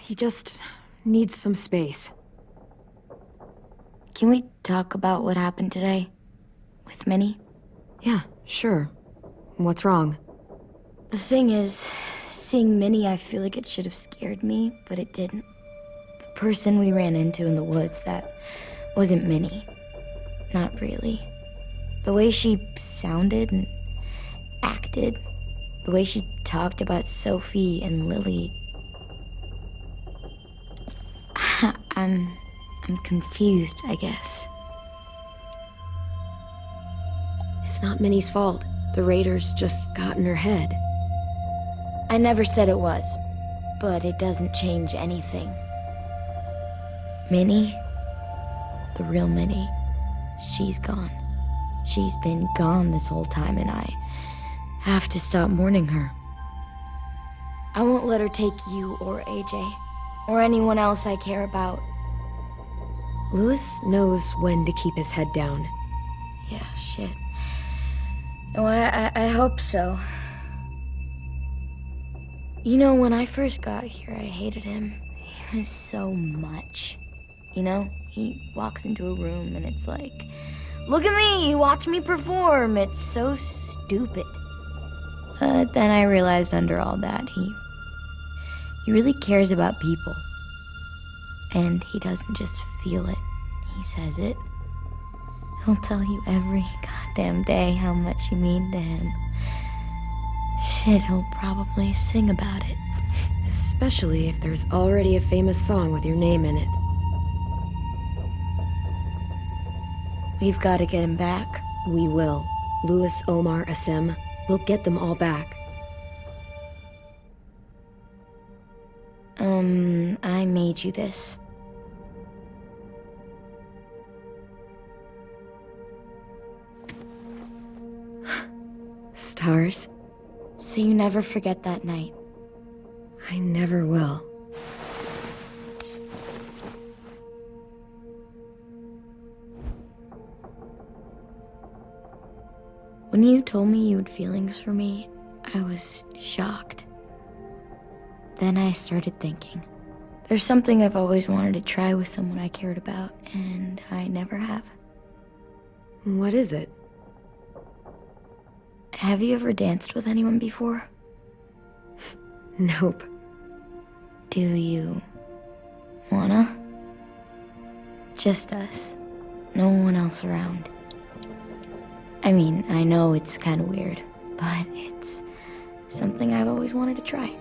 He just needs some space. Can we talk about what happened today? With Minnie? Yeah, sure. What's wrong? The thing is, seeing Minnie, I feel like it should have scared me, but it didn't. The person we ran into in the woods, that wasn't Minnie. Not really. The way she sounded and acted, the way she talked about Sophie and Lily. I'm confused, I guess. It's not Minnie's fault. The raiders just got in her head. I never said it was, but it doesn't change anything. Minnie, the real Minnie, she's gone. She's been gone this whole time, and I have to stop mourning her. I won't let her take you or AJ, or anyone else I care about. Louis knows when to keep his head down. Yeah, shit. Well, I hope so. You know, when I first got here, I hated him. He was so much. You know, he walks into a room and it's like, look at me, watch me perform. It's so stupid. But then I realized under all that, he really cares about people. And he doesn't just feel it, he says it. He'll tell you every goddamn day how much you mean to him. Shit, he'll probably sing about it. Especially if there's already a famous song with your name in it. We've got to get him back. We will. Louis, Omar, Asim. We'll get them all back. I made you this. Stars? So you never forget that night. I never will. When you told me you had feelings for me, I was shocked. Then I started thinking. There's something I've always wanted to try with someone I cared about, and I never have. What is it? Have you ever danced with anyone before? Nope. Do you wanna? Just us. No one else around. I mean, I know it's kind of weird, but it's something I've always wanted to try.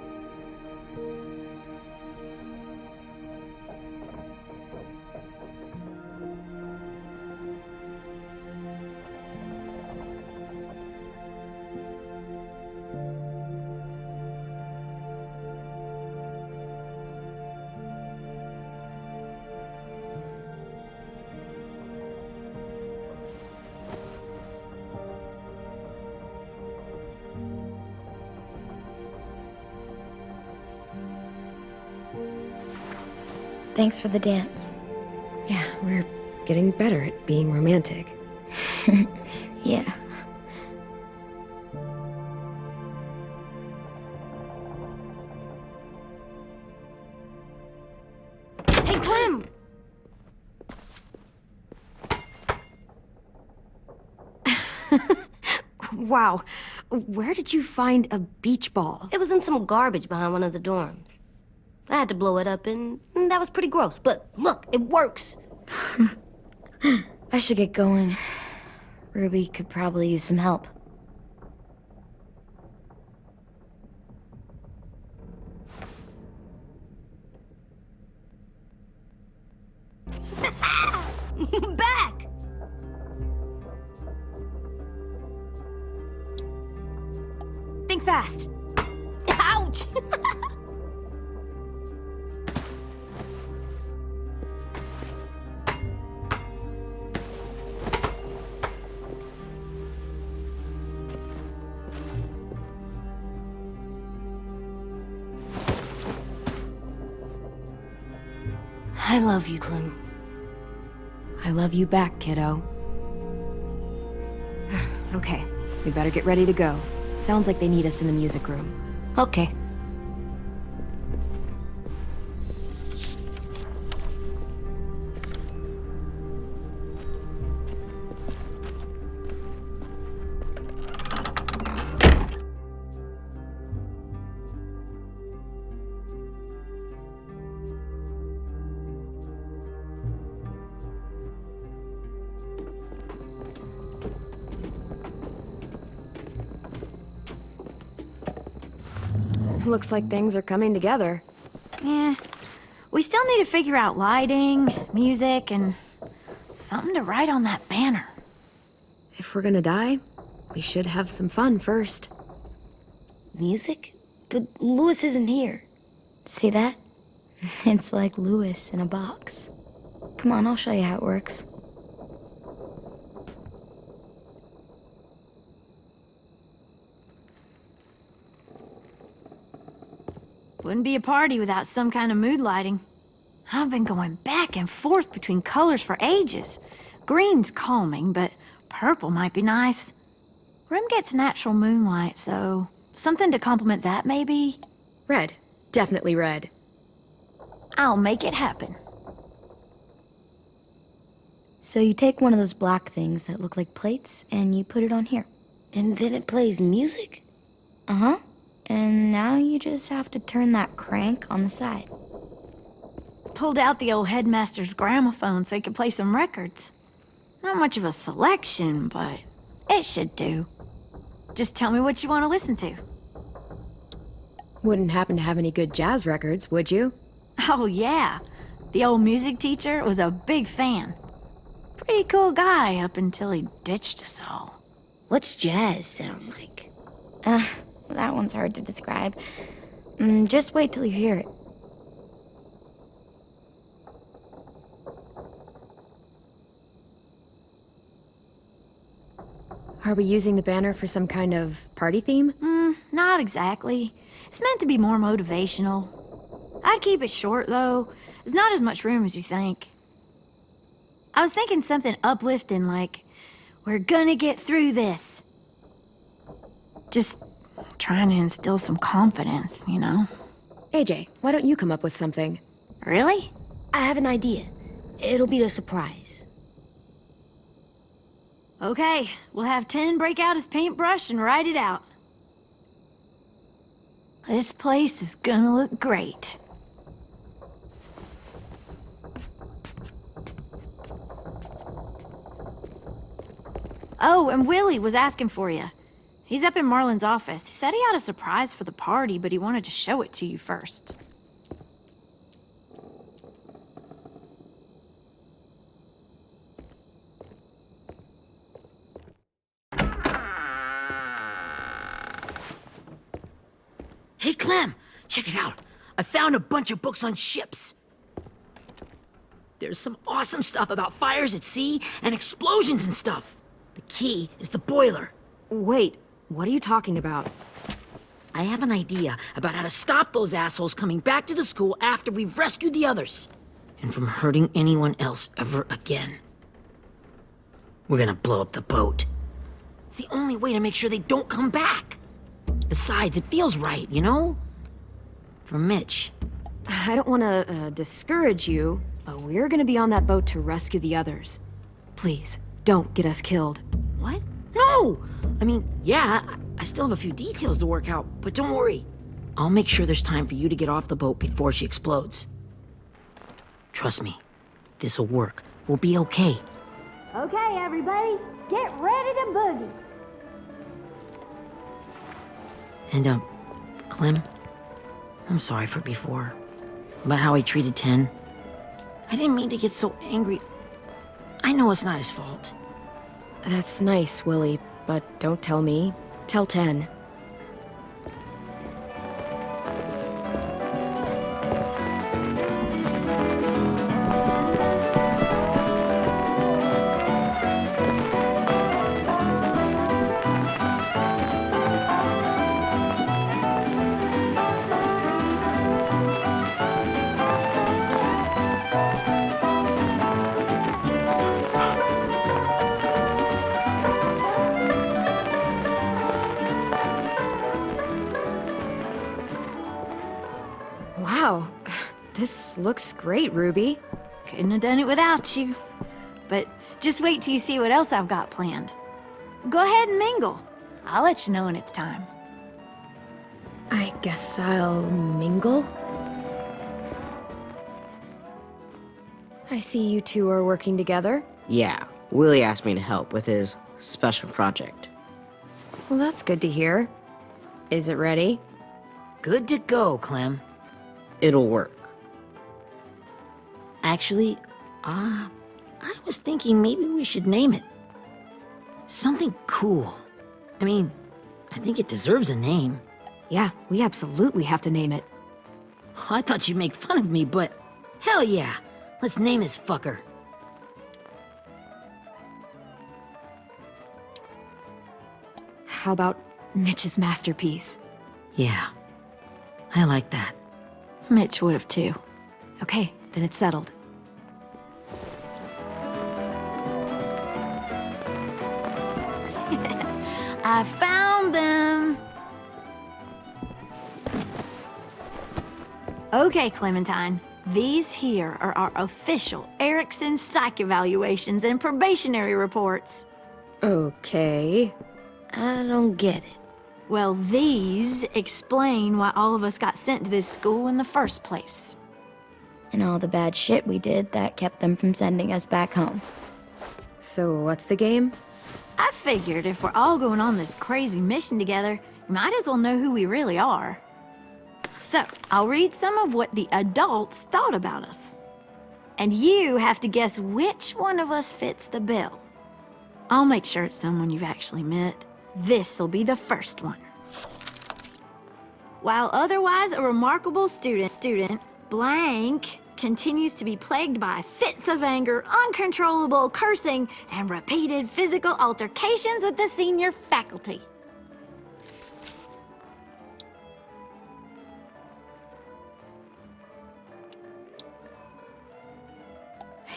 Thanks for the dance. Yeah, we're getting better at being romantic. Yeah. Wow. Where did you find a beach ball? It was in some garbage behind one of the dorms. I had to blow it up, and that was pretty gross. But look, it works. I should get going. Ruby could probably use some help. Back! Think fast. Ouch! I love you, Clem. I love you back, kiddo. Okay, we better get ready to go. Sounds like they need us in the music room. Okay. Looks like things are coming together. Yeah. We still need to figure out lighting, music, and something to write on that banner. If we're gonna die, we should have some fun first. Music? But Louis isn't here. See that? It's like Louis in a box. Come on, I'll show you how it works. Wouldn't be a party without some kind of mood lighting. I've been going back and forth between colors for ages. Green's calming, but purple might be nice. Room gets natural moonlight, so something to complement that, maybe? Red. Definitely red. I'll make it happen. So you take one of those black things that look like plates, and you put it on here. And then it plays music? Uh-huh. And now you just have to turn that crank on the side. Pulled out the old headmaster's gramophone so he could play some records. Not much of a selection, but it should do. Just tell me what you want to listen to. Wouldn't happen to have any good jazz records, would you? Oh, yeah. The old music teacher was a big fan. Pretty cool guy up until he ditched us all. What's jazz sound like? That one's hard to describe. Just wait till you hear it. Are we using the banner for some kind of party theme? Not exactly. It's meant to be more motivational. I'd keep it short, though. There's not as much room as you think. I was thinking something uplifting like, we're gonna get through this. Just trying to instill some confidence, you know? AJ, why don't you come up with something? Really? I have an idea. It'll be a surprise. Okay, we'll have 10 break out his paintbrush and write it out. This place is gonna look great. Oh, and Willie was asking for you. He's up in Marlin's office. He said he had a surprise for the party, but he wanted to show it to you first. Hey, Clem, check it out. I found a bunch of books on ships. There's some awesome stuff about fires at sea and explosions and stuff. The key is the boiler. Wait, what are you talking about? I have an idea about how to stop those assholes coming back to the school after we've rescued the others. And from hurting anyone else ever again. We're gonna blow up the boat. It's the only way to make sure they don't come back. Besides, it feels right, you know? For Mitch. I don't want to discourage you, but we're gonna be on that boat to rescue the others. Please, don't get us killed. What? No! I mean, yeah, I still have a few details to work out, but don't worry. I'll make sure there's time for you to get off the boat before she explodes. Trust me, this'll work. We'll be okay. Okay, everybody, get ready to boogie. And, Clem, I'm sorry for before. About how he treated Ten. I didn't mean to get so angry. I know it's not his fault. That's nice, Willie, but don't tell me. Tell 10. Wow, this looks great, Ruby. Couldn't have done it without you. But just wait till you see what else I've got planned. Go ahead and mingle. I'll let you know when it's time. I guess I'll mingle? I see you two are working together. Yeah, Willie asked me to help with his special project. Well, that's good to hear. Is it ready? Good to go, Clem. It'll work. Actually, I was thinking maybe we should name it. Something cool. I mean, I think it deserves a name. Yeah, we absolutely have to name it. I thought you'd make fun of me, but hell yeah. Let's name this fucker. How about Mitch's masterpiece? Yeah, I like that. Mitch would have too. Okay, then it's settled. I found them. Okay, Clementine. These here are our official Ericson psych evaluations and probationary reports. Okay. I don't get it. Well, these explain why all of us got sent to this school in the first place. And all the bad shit we did that kept them from sending us back home. So what's the game? I figured if we're all going on this crazy mission together, we might as well know who we really are. So, I'll read some of what the adults thought about us. And you have to guess which one of us fits the bill. I'll make sure it's someone you've actually met. This'll be the first one. While otherwise a remarkable student, blank continues to be plagued by fits of anger, uncontrollable cursing, and repeated physical altercations with the senior faculty.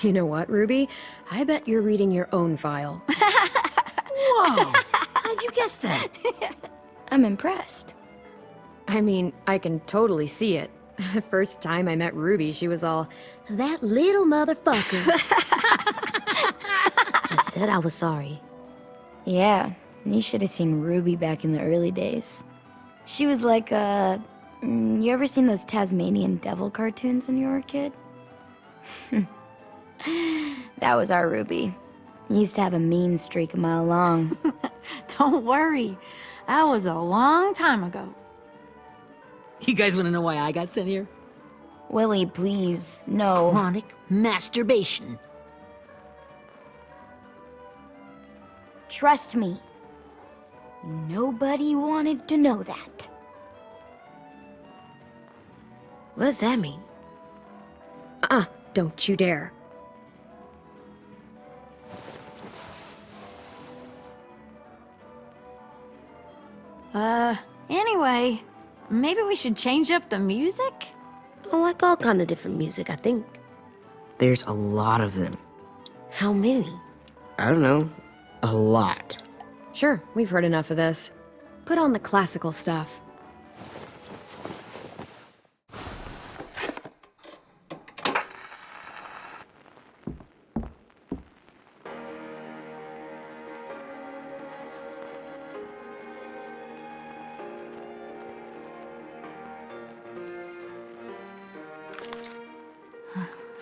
You know what, Ruby? I bet you're reading your own file. Whoa! How'd you guess that? I'm impressed. I mean, I can totally see it. The first time I met Ruby, she was all, "That little motherfucker." I said I was sorry. Yeah, you should have seen Ruby back in the early days. She was like you ever seen those Tasmanian devil cartoons when you were a kid? That was our Ruby. He used to have a mean streak a mile long. Don't worry, that was a long time ago. You guys want to know why I got sent here? Willie, please, no. Chronic masturbation. Trust me. Nobody wanted to know that. What does that mean? Don't you dare. Anyway, maybe we should change up the music? I like all kind of different music, I think. There's a lot of them. How many? I don't know. A lot. Sure, we've heard enough of this. Put on the classical stuff.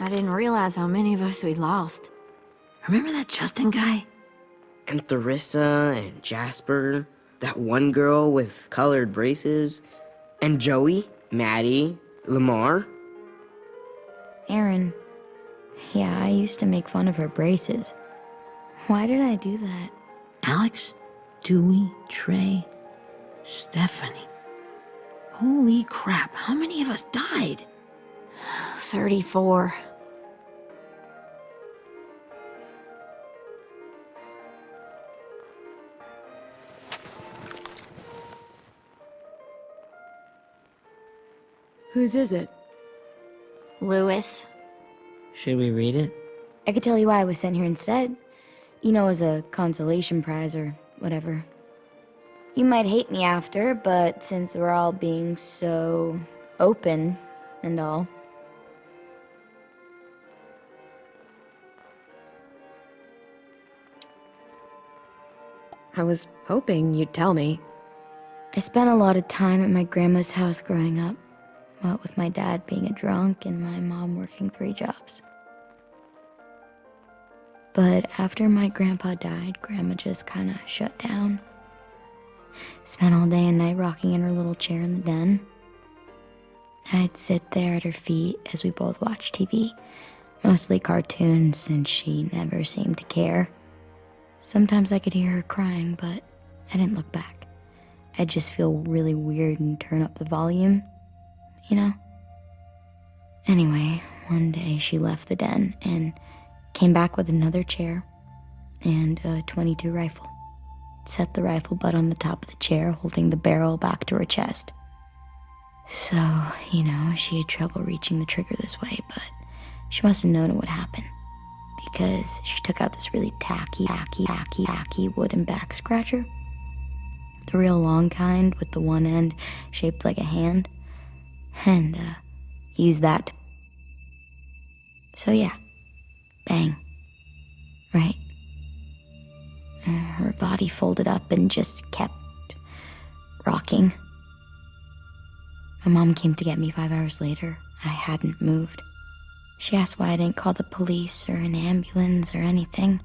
I didn't realize how many of us we'd lost. Remember that Justin guy? And Theresa and Jasper, that one girl with colored braces, and Joey, Maddie, Lamar. Erin. Yeah, I used to make fun of her braces. Why did I do that? Alex, Dewey, Trey, Stephanie. Holy crap, how many of us died? 34. Whose is it? Lewis. Should we read it? I could tell you why I was sent here instead. You know, as a consolation prize or whatever. You might hate me after, but since we're all being so open and all. I was hoping you'd tell me. I spent a lot of time at my grandma's house growing up. What with my dad being a drunk and my mom working 3 jobs. But after my grandpa died, Grandma just kinda shut down. Spent all day and night rocking in her little chair in the den. I'd sit there at her feet as we both watched TV, mostly cartoons since she never seemed to care. Sometimes I could hear her crying, but I didn't look back. I'd just feel really weird and turn up the volume, you know? Anyway, one day she left the den and came back with another chair and a .22 rifle. Set the rifle butt on the top of the chair, holding the barrel back to her chest. So, you know, she had trouble reaching the trigger this way, but she must have known it would happen. Because she took out this really tacky wooden back scratcher. The real long kind with the one end shaped like a hand. And, used that. So yeah, bang. Right. Her body folded up and just kept rocking. My mom came to get me 5 hours later. I hadn't moved. She asked why I didn't call the police or an ambulance or anything.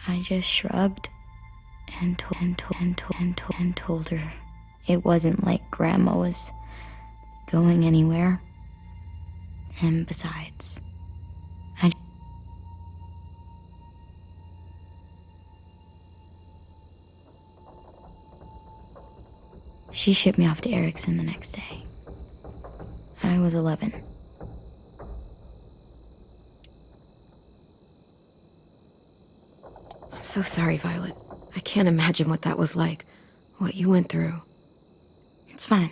I just shrugged and told her it wasn't like Grandma was going anywhere. And besides, she shipped me off to Ericson the next day. I was 11. I'm so sorry, Violet. I can't imagine what that was like. What you went through. It's fine.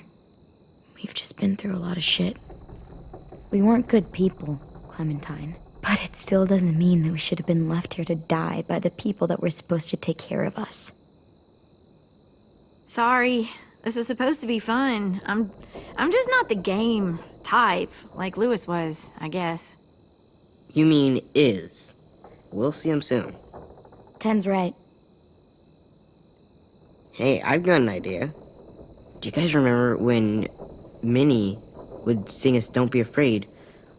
We've just been through a lot of shit. We weren't good people, Clementine. But it still doesn't mean that we should have been left here to die by the people that were supposed to take care of us. Sorry. This is supposed to be fun. I'm just not the game type, like Lewis was, I guess. You mean is. We'll see him soon. 10's right. Hey, I've got an idea. Do you guys remember when Minnie would sing us Don't Be Afraid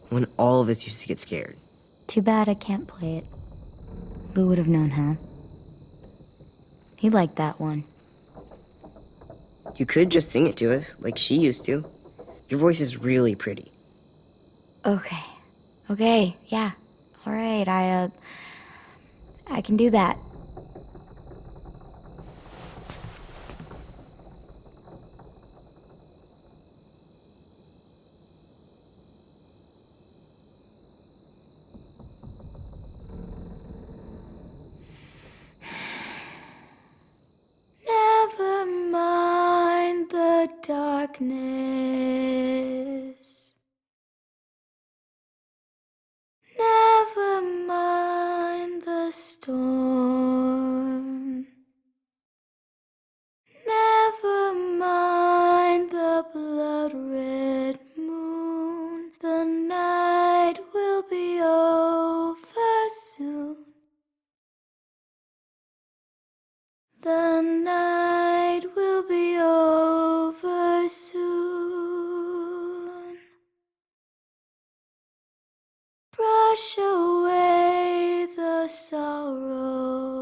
when all of us used to get scared? Too bad I can't play it. Lou would have known how. He liked that one. You could just sing it to us, like she used to. Your voice is really pretty. Okay, yeah. All right, I can do that. Never mind the darkness. Never mind the storm. Never mind the blood-red moon. The night will be over soon. The night will be over soon. Brush away the sorrow.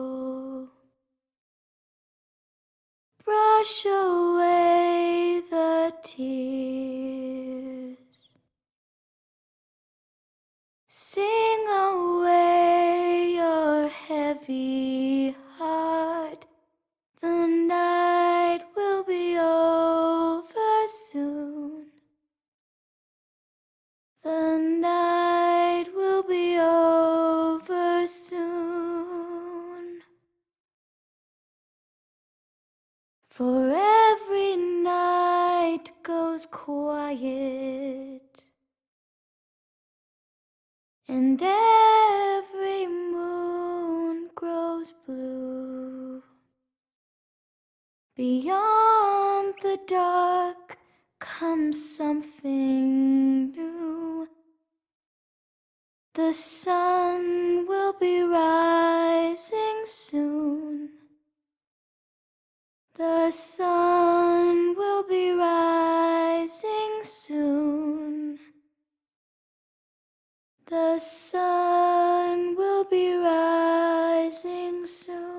Brush away the tears. Sing away your heavy heart. The night will be over soon. The night will be over soon. For every night goes quiet, and every moon grows blue. Beyond the dark comes something new. The sun will be rising soon. The sun will be rising soon. The sun will be rising soon.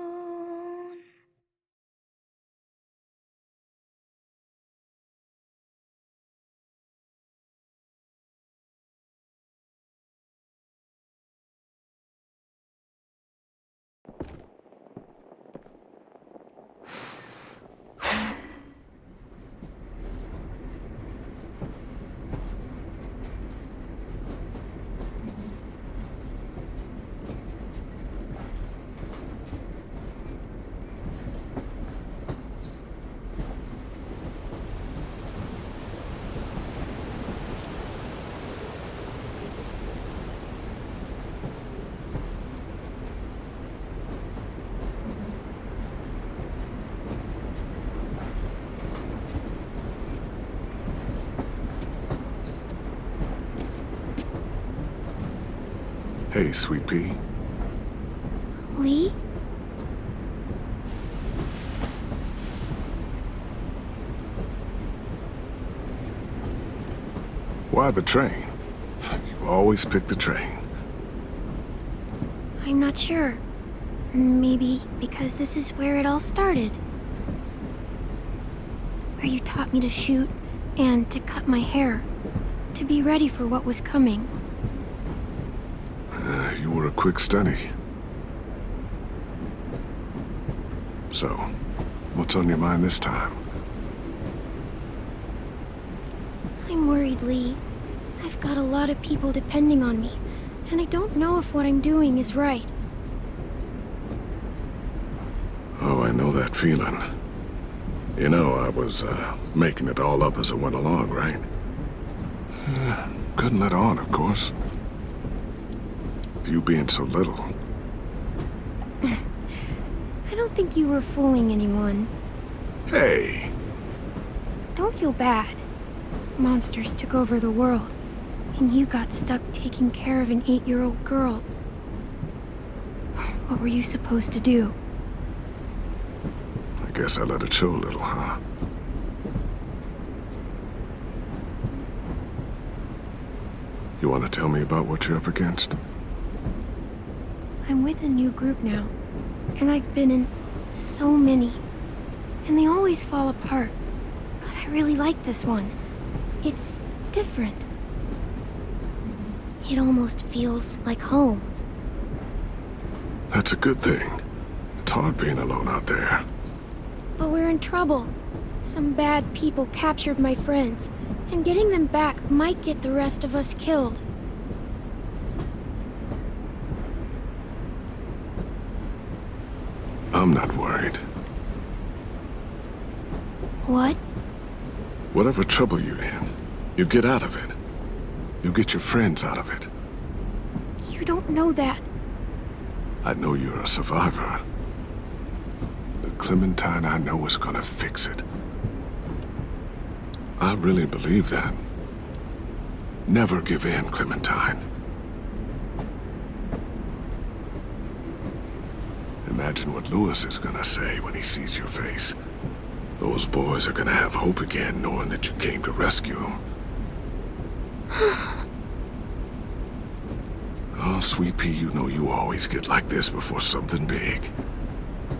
Hey, Sweet Pea. Lee? Why the train? You always pick the train. I'm not sure. Maybe because this is where it all started. Where you taught me to shoot and to cut my hair. To be ready for what was coming. You were a quick study. So, what's on your mind this time? I'm worried, Lee. I've got a lot of people depending on me, and I don't know if what I'm doing is right. Oh, I know that feeling. You know, I was, making it all up as I went along, right? Couldn't let on, of course. With you being so little. I don't think you were fooling anyone. Hey! Don't feel bad. Monsters took over the world, and you got stuck taking care of an 8-year-old girl. What were you supposed to do? I guess I let it show a little, huh? You want to tell me about what you're up against? I'm with a new group now, and I've been in so many, and they always fall apart. But I really like this one. It's different. It almost feels like home. That's a good thing. It's hard being alone out there. But we're in trouble. Some bad people captured my friends, and getting them back might get the rest of us killed. I'm not worried. What? Whatever trouble you're in, you get out of it. You get your friends out of it. You don't know that. I know you're a survivor. The Clementine I know is gonna fix it. I really believe that. Never give in, Clementine. Imagine what Lewis is gonna say when he sees your face. Those boys are gonna have hope again, knowing that you came to rescue them. Oh, Sweet Pea, you know you always get like this before something big.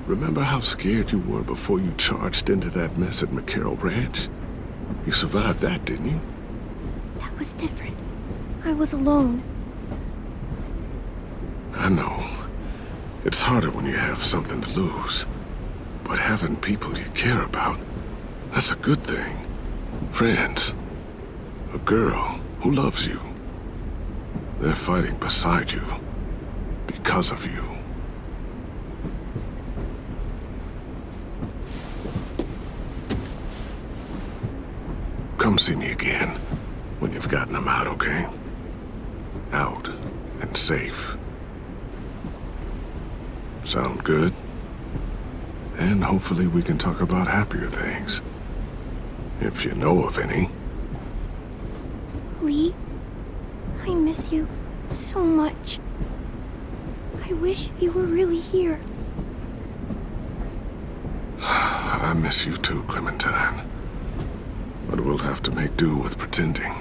Remember how scared you were before you charged into that mess at McCarroll Ranch? You survived that, didn't you? That was different. I was alone. I know. It's harder when you have something to lose. But having people you care about, that's a good thing. Friends. A girl who loves you. They're fighting beside you. Because of you. Come see me again when you've gotten them out, okay? Out and safe. Sound good? And hopefully we can talk about happier things. If you know of any. Lee, I miss you so much. I wish you were really here. I miss you too, Clementine. But we'll have to make do with pretending.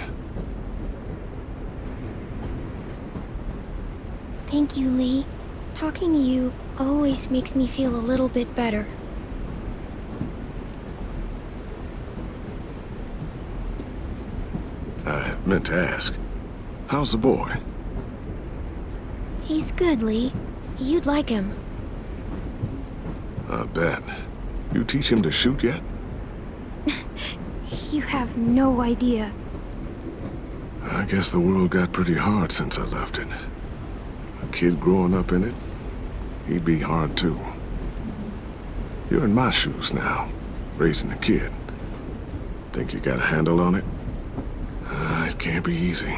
Thank you, Lee. Talking to you always makes me feel a little bit better. I meant to ask, how's the boy? He's good, Lee. You'd like him. I bet. You teach him to shoot yet? You have no idea. I guess the world got pretty hard since I left it. A kid growing up in it, he'd be hard too. You're in my shoes now, raising a kid. Think you got a handle on it? It can't be easy.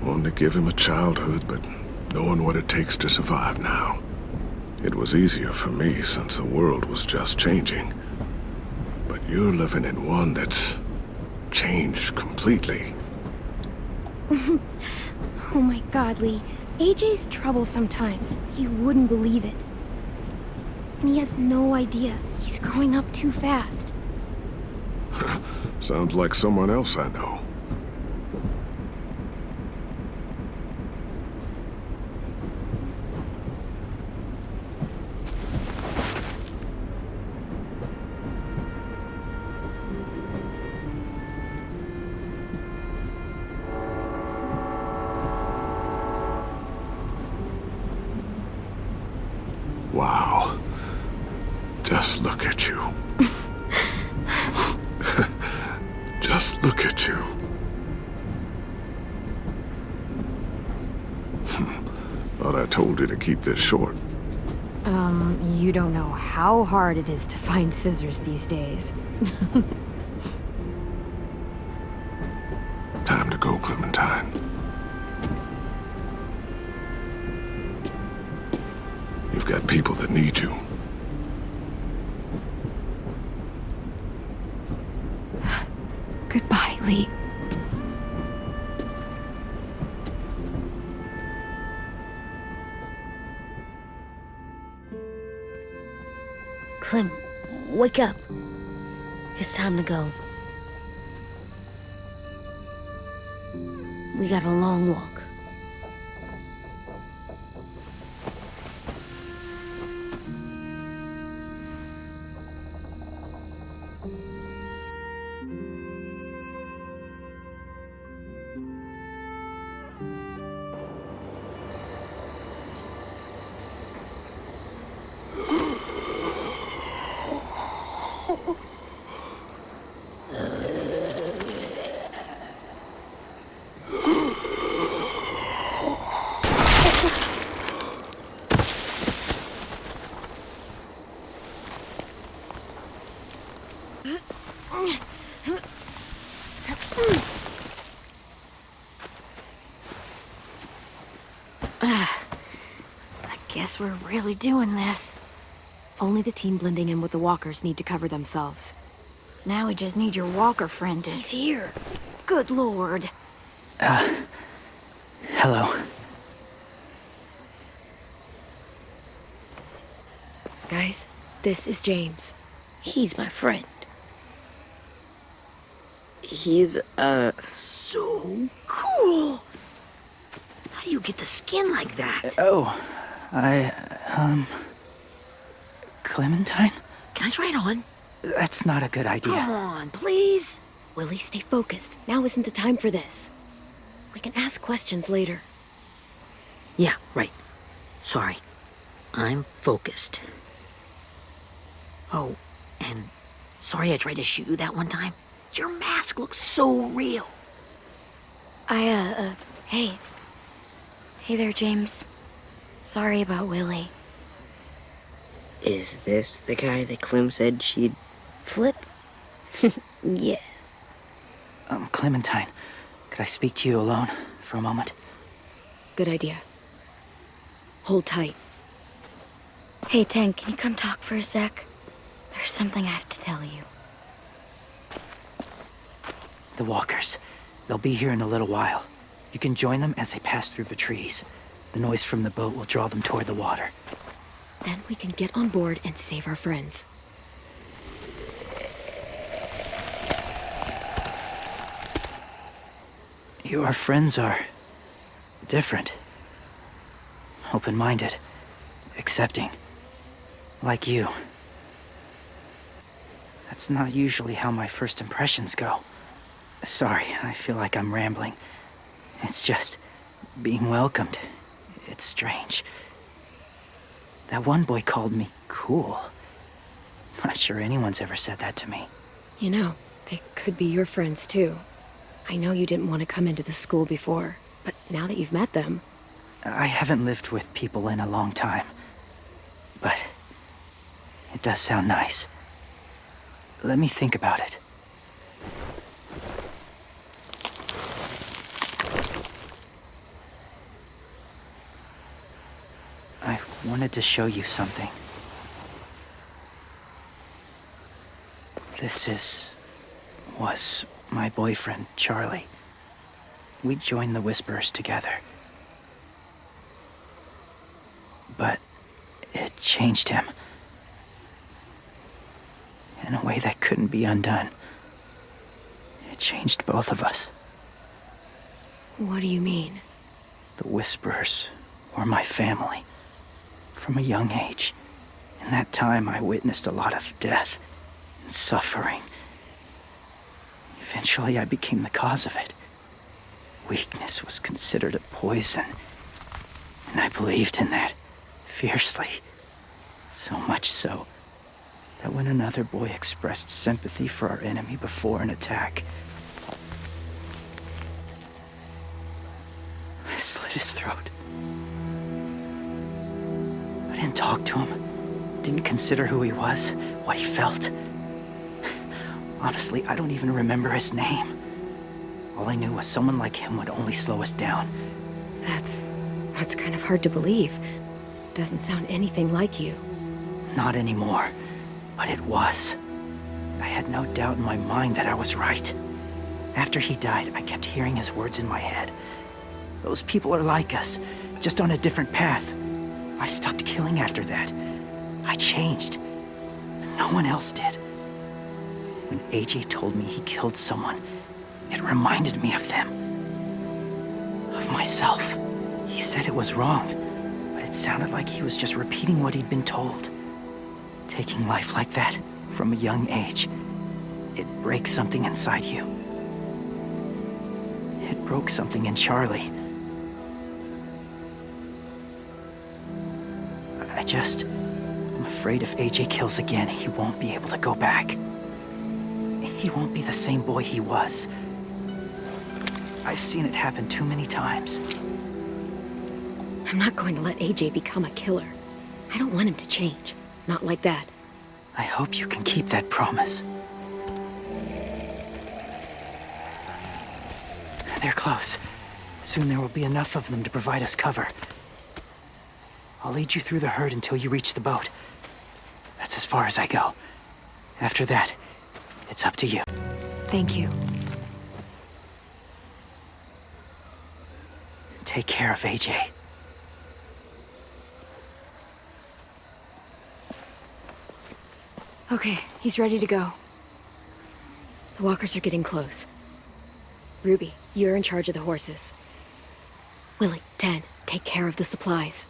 Wanting to give him a childhood, but knowing what it takes to survive now. It was easier for me since the world was just changing. But you're living in one that's changed completely. Oh my God, Lee. AJ's trouble sometimes. You wouldn't believe it. And he has no idea. He's growing up too fast. Sounds like someone else I know. Wow. Just look at you. Just look at you. Thought I told you to keep this short. You don't know how hard it is to find scissors these days. Time to go, Clementine. You've got people that need you. Goodbye, Lee. Clem, wake up. It's time to go. We got a long walk. Guess we're really doing this. Only the team blending in with the walkers need to cover themselves. Now we just need your walker friend to... He's here. Good lord. Hello. Guys, this is James. He's my friend. He's, So cool. I How do you get the skin like that? Clementine? Can I try it on? That's not a good idea. Come on, please. Willie, stay focused. Now isn't the time for this. We can ask questions later. Yeah, right. Sorry. I'm focused. Oh, and sorry I tried to shoot you that one time. Your mask looks so real. Hey. Hey there, James. Sorry about Willie. Is this the guy that Clem said she'd flip? Yeah. Clementine, could I speak to you alone for a moment? Good idea. Hold tight. Hey, Tank, can you come talk for a sec? There's something I have to tell you. The walkers. They'll be here in a little while. You can join them as they pass through the trees. The noise from the boat will draw them toward the water. Then we can get on board and save our friends. Your friends are different. Open-minded. Accepting. Like you. That's not usually how my first impressions go. Sorry, I feel like I'm rambling. It's just being welcomed. It's strange. That one boy called me cool. Not sure anyone's ever said that to me. You know, they could be your friends too. I know you didn't want to come into the school before, but now that you've met them... I haven't lived with people in a long time. But it does sound nice. Let me think about it. I wanted to show you something. This was my boyfriend, Charlie. We joined the Whisperers together. But it changed him. In a way that couldn't be undone. It changed both of us. What do you mean? The Whisperers were my family. From a young age. In that time, I witnessed a lot of death and suffering. Eventually, I became the cause of it. Weakness was considered a poison. And I believed in that, fiercely. So much so, that when another boy expressed sympathy for our enemy before an attack, I slit his throat. I didn't talk to him, didn't consider who he was, what he felt. Honestly, I don't even remember his name. All I knew was someone like him would only slow us down. That's kind of hard to believe. Doesn't sound anything like you. Not anymore, but it was. I had no doubt in my mind that I was right. After he died, I kept hearing his words in my head. Those people are like us, just on a different path. I stopped killing after that. I changed. No one else did. When AJ told me he killed someone, it reminded me of them. Of myself. He said it was wrong, but it sounded like he was just repeating what he'd been told. Taking life like that, from a young age, it breaks something inside you. It broke something in Charlie. I'm afraid if AJ kills again, he won't be able to go back. He won't be the same boy he was. I've seen it happen too many times. I'm not going to let AJ become a killer. I don't want him to change. Not like that. I hope you can keep that promise. They're close. Soon there will be enough of them to provide us cover. I'll lead you through the herd until you reach the boat. That's as far as I go. After that, it's up to you. Thank you. Take care of AJ. Okay, he's ready to go. The walkers are getting close. Ruby, you're in charge of the horses. Willie, 10. Take care of the supplies.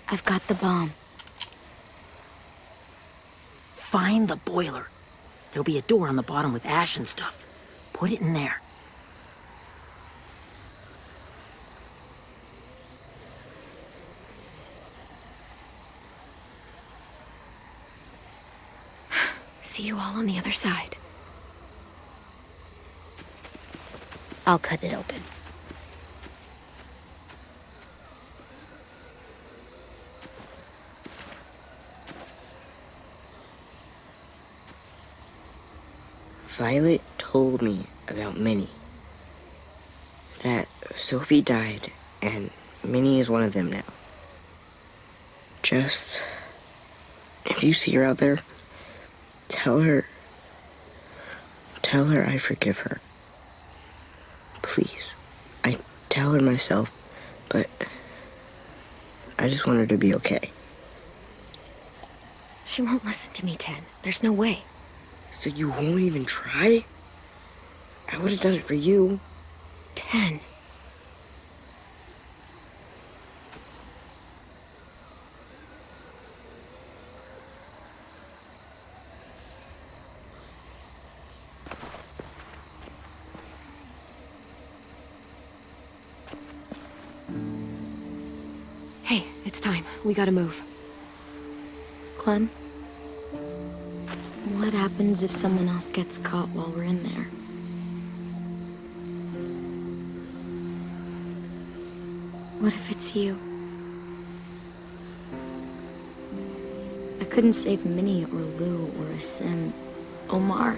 I've got the bomb. Find the boiler. There'll be a door on the bottom with ash and stuff. Put it in there. See you all on the other side. I'll cut it open. Violet told me about Minnie. That Sophie died, and Minnie is one of them now. Just... if you see her out there, tell her I forgive her. Please. I tell her myself, but I just want her to be okay. She won't listen to me, 10. There's no way. So you won't even try? I would have done it for you. 10. Hey, it's time. We gotta move. Clem? What happens if someone else gets caught while we're in there? What if it's you? I couldn't save Minnie or Lou or Sim. Omar.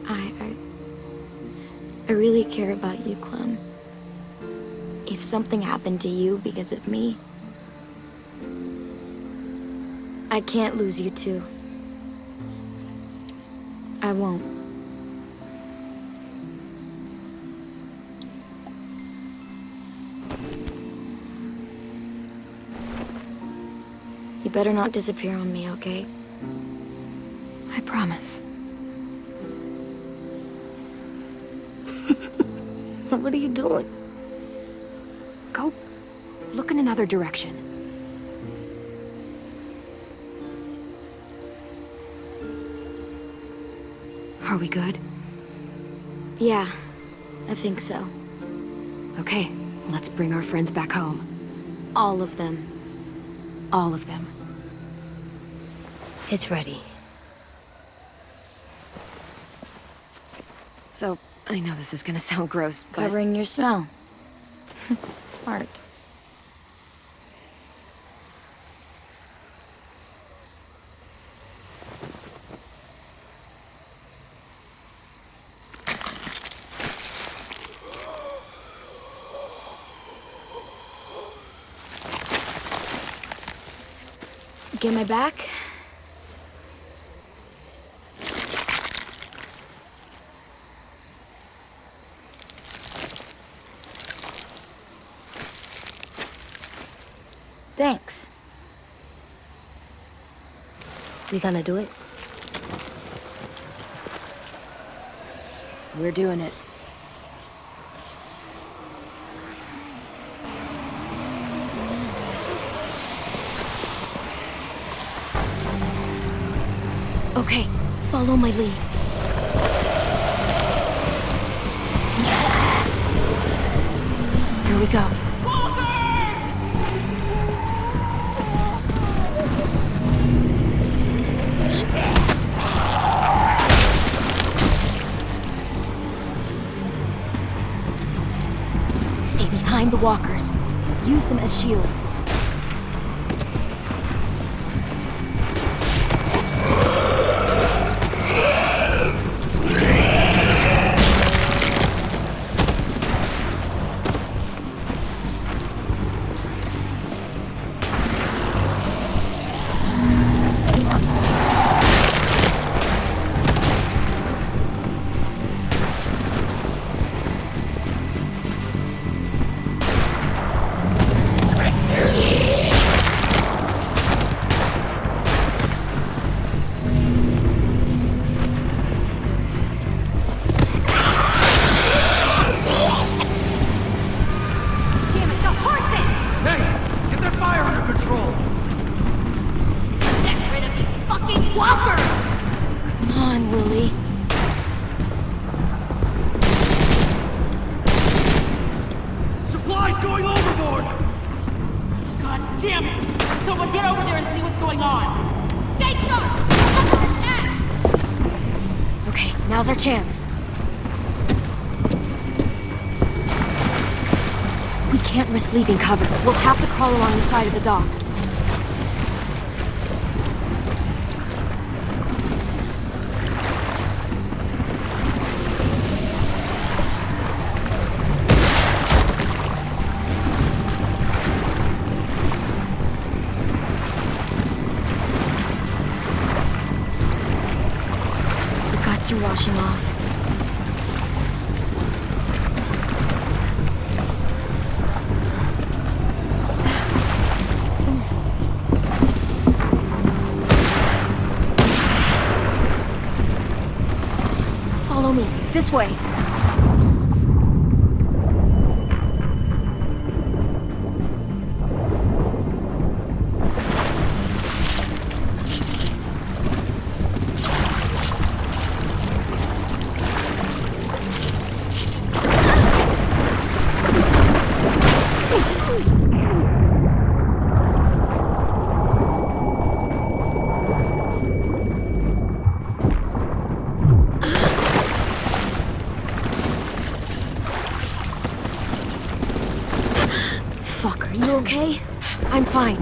I really care about you, Clem. If something happened to you because of me, I can't lose you too. I won't. You better not disappear on me, okay? I promise. What are you doing? Go look in another direction. Are we good? Yeah, I think so. Okay, let's bring our friends back home. All of them. All of them. It's ready. So, I know this is gonna sound gross, but... Covering your smell. Smart. Get my back? Thanks. We gonna do it? We're doing it. Okay, follow my lead. Here we go. Stay behind the walkers. Use them as shields. Walker! Come on, Willie. Supplies going overboard! God damn it! Someone get over there and see what's going on! Stay sharp! Okay, now's our chance. We can't risk leaving cover. We'll have to crawl along the side of the dock. The guts are washing off. Follow me. This way. Fuck, are you okay? I'm fine.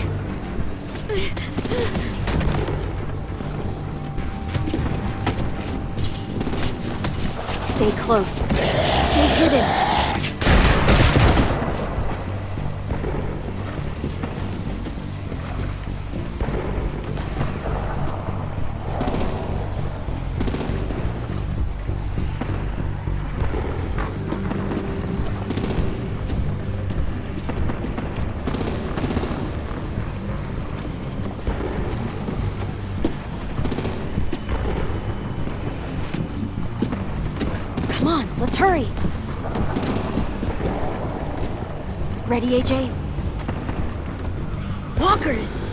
Stay close. Stay hidden. Come on, let's hurry. Ready, AJ? Walkers!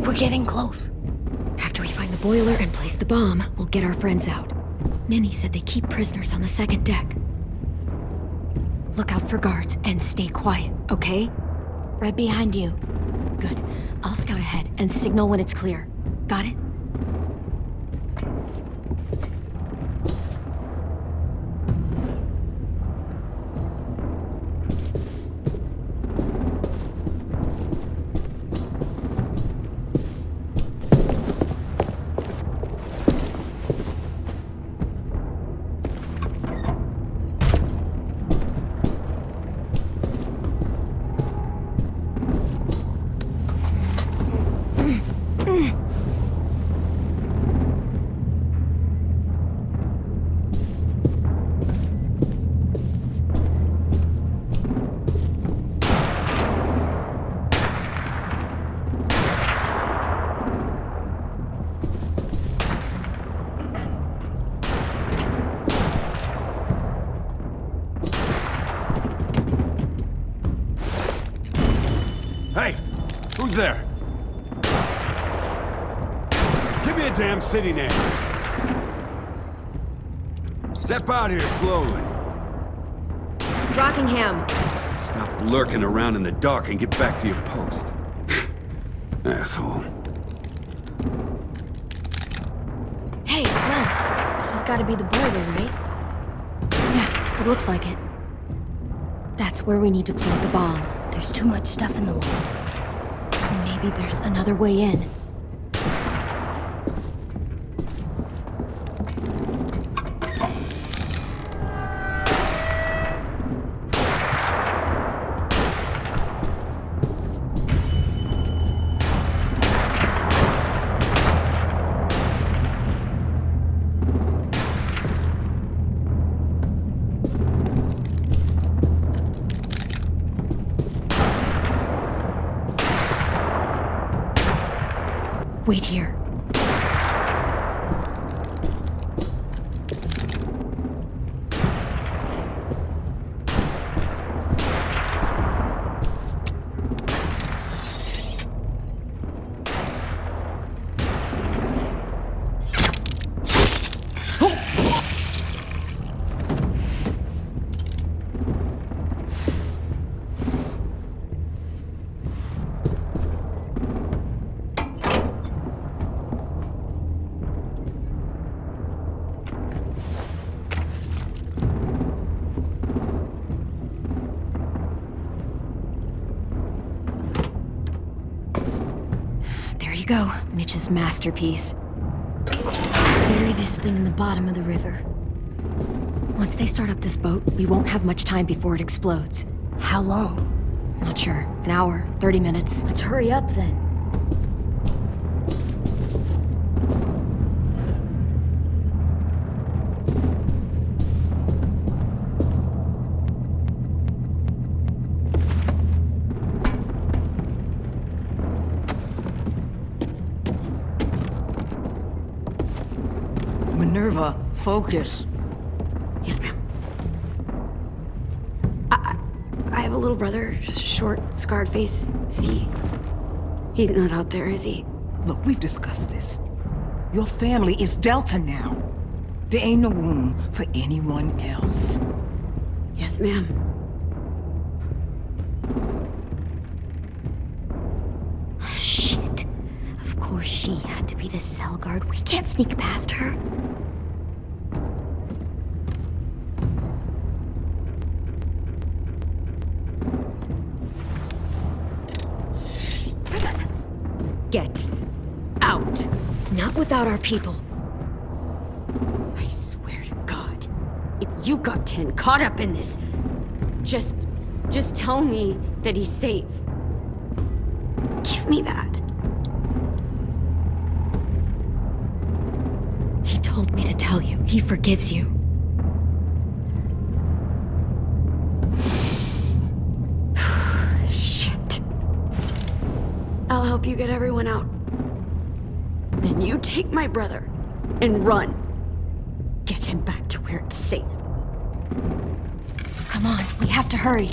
We're getting close. After we find the boiler and place the bomb, we'll get our friends out. Minnie said they keep prisoners on the second deck. Look out for guards and stay quiet, okay? Right behind you. Good. I'll scout ahead and signal when it's clear. Got it? Hey, who's there? Give me a damn city name. Step out here slowly. Rockingham. Stop lurking around in the dark and get back to your post. Asshole. Hey, Glenn. This has got to be the boiler, right? Yeah, it looks like it. That's where we need to plant the bomb. There's too much stuff in the wall. Maybe there's another way in. Wait here. Go, Mitch's masterpiece. Bury this thing in the bottom of the river. Once they start up this boat, we won't have much time before it explodes. How long? Not sure. An hour, 30 minutes. Let's hurry up then. Minerva, focus. Yes, ma'am. I have a little brother, short, scarred face. See? He's not out there, is he? Look, we've discussed this. Your family is Delta now. There ain't no room for anyone else. Yes, ma'am. Shit. Of course she had to be the cell guard. We can't sneak past her. Get out. Not without our people. I swear to God, if you got 10 caught up in this, just tell me that he's safe. Give me that. He told me to tell you. He forgives you. Shit. I'll help you get everyone out. Then you take my brother and run. Get him back to where it's safe. Come on, we have to hurry.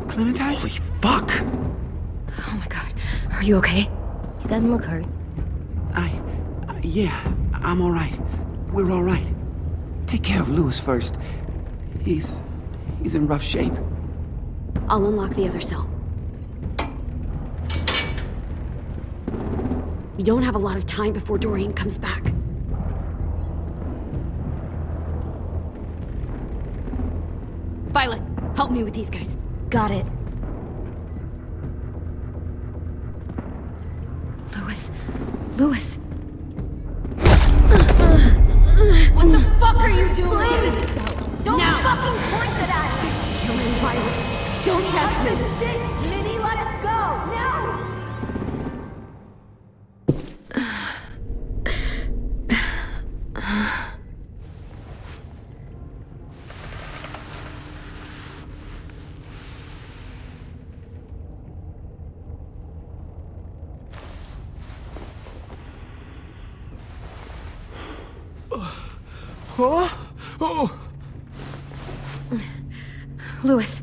Clementine? Holy fuck! Oh my god. Are you okay? He doesn't look hurt. Yeah, I'm alright. We're alright. Take care of Louis first. He's in rough shape. I'll unlock the other cell. We don't have a lot of time before Dorian comes back. Violet, help me with these guys. Got it. Louis. What the fuck are you doing? Don't fucking point that at me! You're in Violet. Don't test me. Minnie, let us go! Now! Oh! Louis.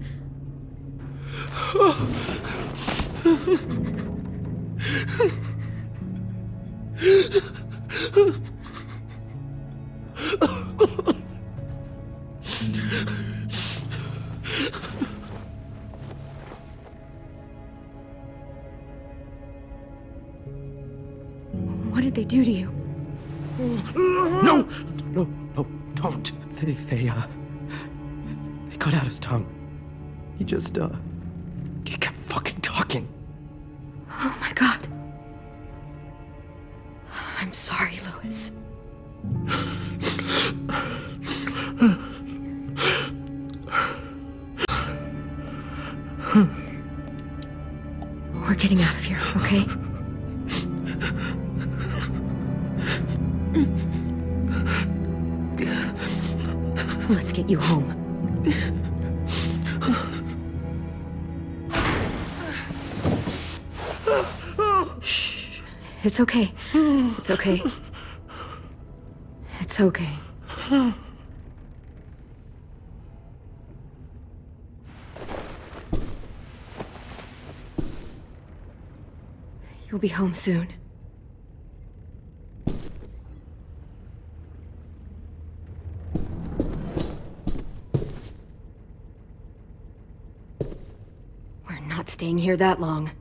did they do to you? No! No, don't. They cut out his tongue. He just, he kept fucking talking. Oh my god. I'm sorry, Louis. We're getting out of here, okay? Let's get you home. Shh. It's okay. It's okay. It's okay. You'll be home soon. We're not staying here that long.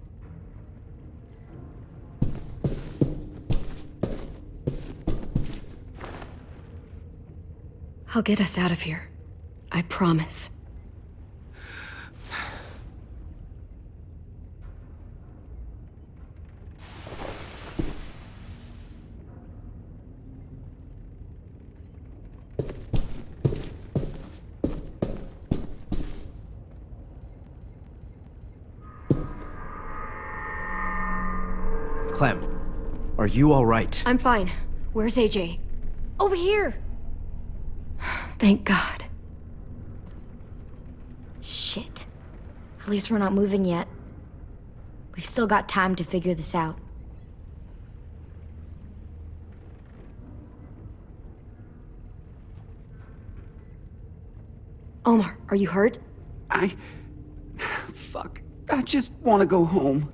I'll get us out of here. I promise. Clem, are you all right? I'm fine. Where's AJ? Over here! Thank God. Shit. At least we're not moving yet. We've still got time to figure this out. Omar, are you hurt? Fuck. I just want to go home.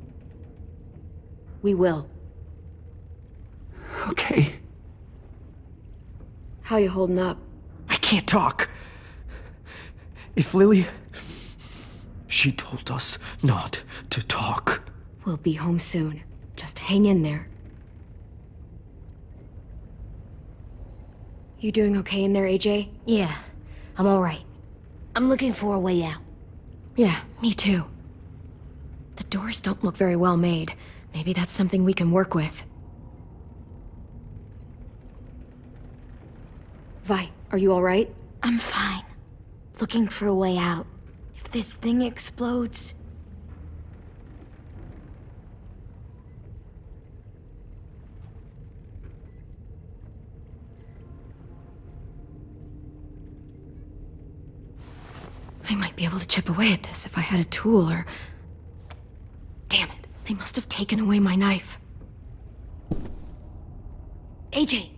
We will. Okay. How you holding up? I can't talk. If Lily... She told us not to talk. We'll be home soon. Just hang in there. You doing okay in there, AJ? Yeah, I'm alright. I'm looking for a way out. Yeah, me too. The doors don't look very well made. Maybe that's something we can work with. Vi, are you alright? I'm fine. Looking for a way out. If this thing explodes... I might be able to chip away at this if I had a tool or... Damn it, they must have taken away my knife. AJ!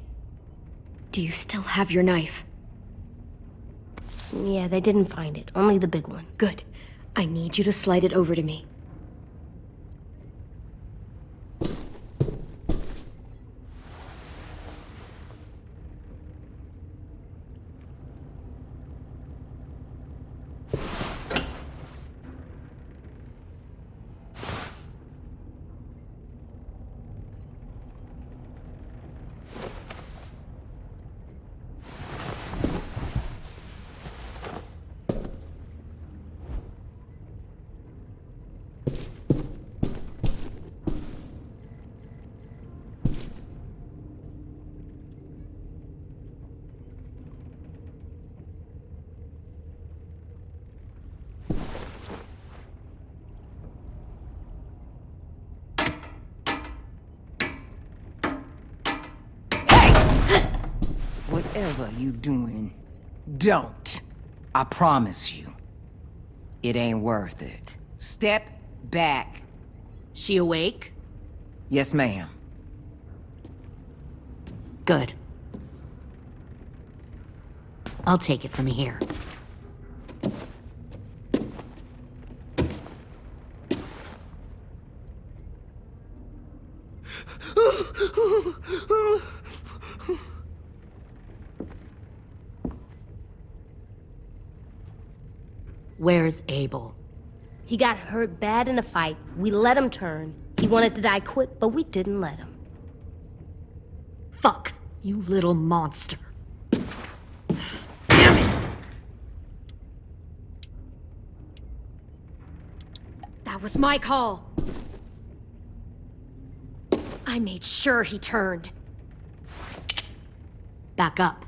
Do you still have your knife? Yeah, they didn't find it. Only the big one. Good. I need you to slide it over to me. Whatever you doing, don't. I promise you. It ain't worth it. Step back. She awake? Yes, ma'am. Good. I'll take it from here. Where's Abel? He got hurt bad in a fight. We let him turn. He wanted to die quick, but we didn't let him. Fuck, you little monster. Damn it! That was my call. I made sure he turned. Back up.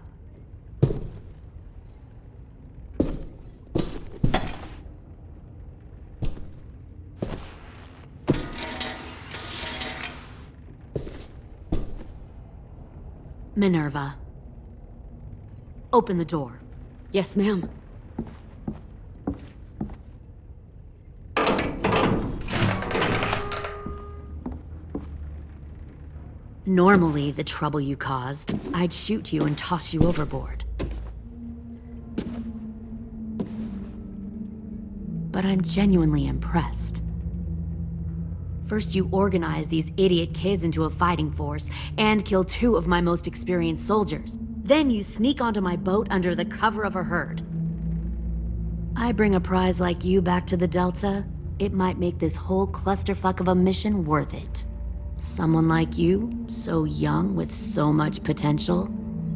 Minerva. Open the door. Yes, ma'am. Normally, the trouble you caused, I'd shoot you and toss you overboard. But I'm genuinely impressed. First, you organize these idiot kids into a fighting force and kill 2 of my most experienced soldiers. Then you sneak onto my boat under the cover of a herd. I bring a prize like you back to the Delta, it might make this whole clusterfuck of a mission worth it. Someone like you, so young with so much potential,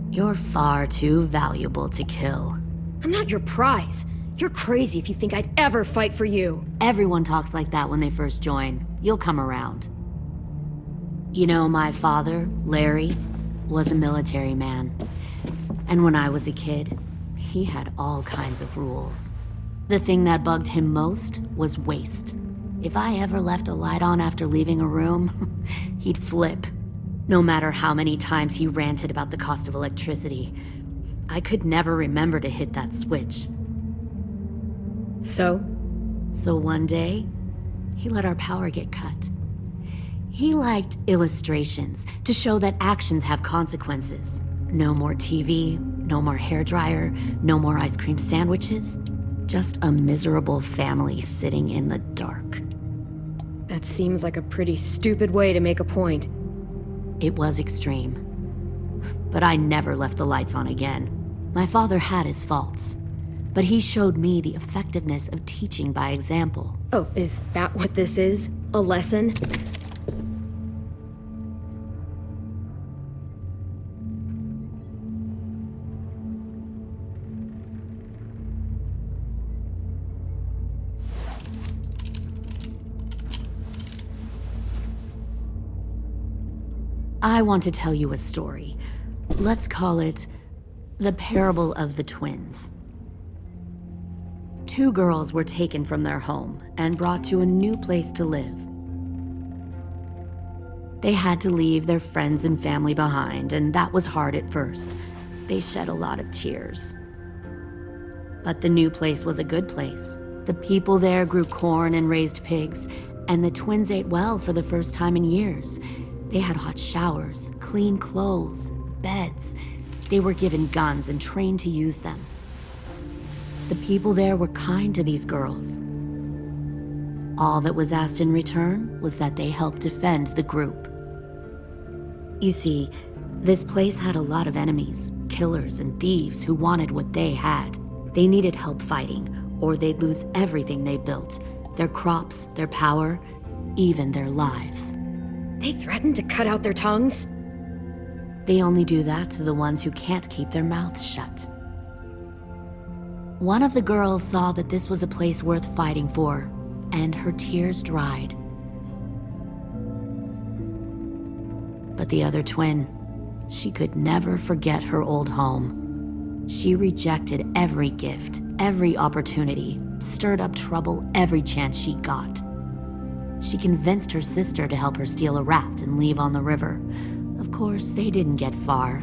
you're far too valuable to kill. I'm not your prize. You're crazy if you think I'd ever fight for you. Everyone talks like that when they first join. You'll come around. You know, my father, Larry, was a military man. And when I was a kid, he had all kinds of rules. The thing that bugged him most was waste. If I ever left a light on after leaving a room, he'd flip. No matter how many times he ranted about the cost of electricity, I could never remember to hit that switch. So one day, he let our power get cut. He liked illustrations to show that actions have consequences. No more TV, no more hairdryer, no more ice cream sandwiches. Just a miserable family sitting in the dark. that seems like a pretty stupid way to make a point. It was extreme. But I never left the lights on again. My father had his faults, but he showed me the effectiveness of teaching by example. Oh, is that what this is? A lesson? I want to tell you a story. Let's call it the Parable of the Twins. 2 girls were taken from their home and brought to a new place to live. They had to leave their friends and family behind, and that was hard at first. They shed a lot of tears. But the new place was a good place. The people there grew corn and raised pigs, and the twins ate well for the first time in years. They had hot showers, clean clothes, beds. They were given guns and trained to use them. The people there were kind to these girls. All that was asked in return was that they help defend the group. You see, this place had a lot of enemies, killers and thieves who wanted what they had. They needed help fighting, or they'd lose everything they built, their crops, their power, even their lives. They threatened to cut out their tongues? They only do that to the ones who can't keep their mouths shut. One of the girls saw that this was a place worth fighting for, and her tears dried. But the other twin, she could never forget her old home. She rejected every gift, every opportunity, stirred up trouble every chance she got. She convinced her sister to help her steal a raft and leave on the river. Of course, they didn't get far.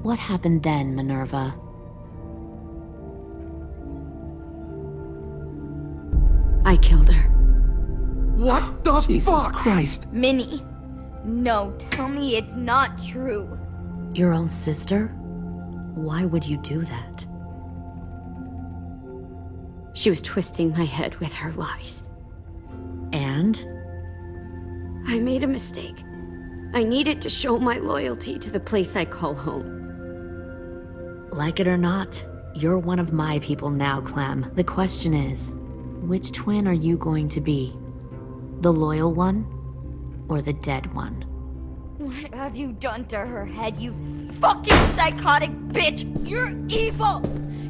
What happened then, Minerva? I killed her. What the Jesus fuck? Christ. Minnie, no, tell me it's not true. Your own sister? Why would you do that? She was twisting my head with her lies. And? I made a mistake. I needed to show my loyalty to the place I call home. Like it or not, you're one of my people now, Clem. The question is, which twin are you going to be? The loyal one? or the dead one. What have you done to her head, you fucking psychotic bitch? You're evil!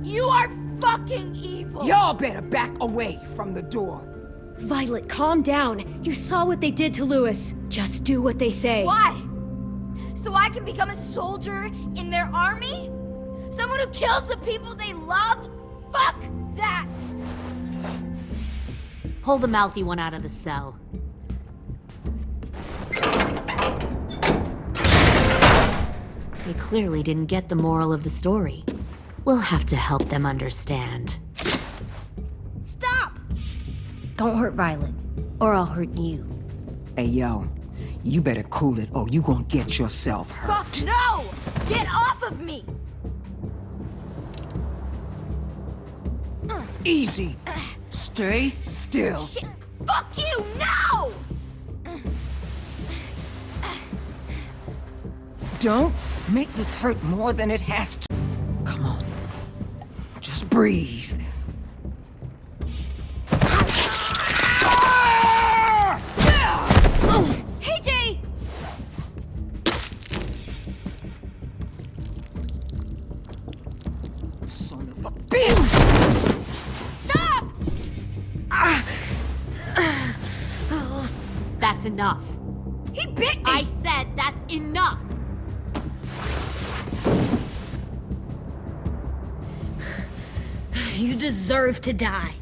You are fucking evil! Y'all better back away from the door. Violet, calm down. You saw what they did to Lewis. Just do what they say. Why? So I can become a soldier in their army? Someone who kills the people they love? Fuck that! Pull the mouthy one out of the cell. They clearly didn't get the moral of the story. We'll have to help them understand. Stop! Don't hurt Violet, or I'll hurt you. Hey, yo. You better cool it, or you gonna get yourself hurt. Fuck no! Get off of me! Easy. Stay still. Shit! Fuck you! No! Don't make this hurt more than it has to. Come on. Just breathe. Hey, Jay! Son of a bitch! Stop! That's enough. He bit me! I said that's enough! You deserve to die.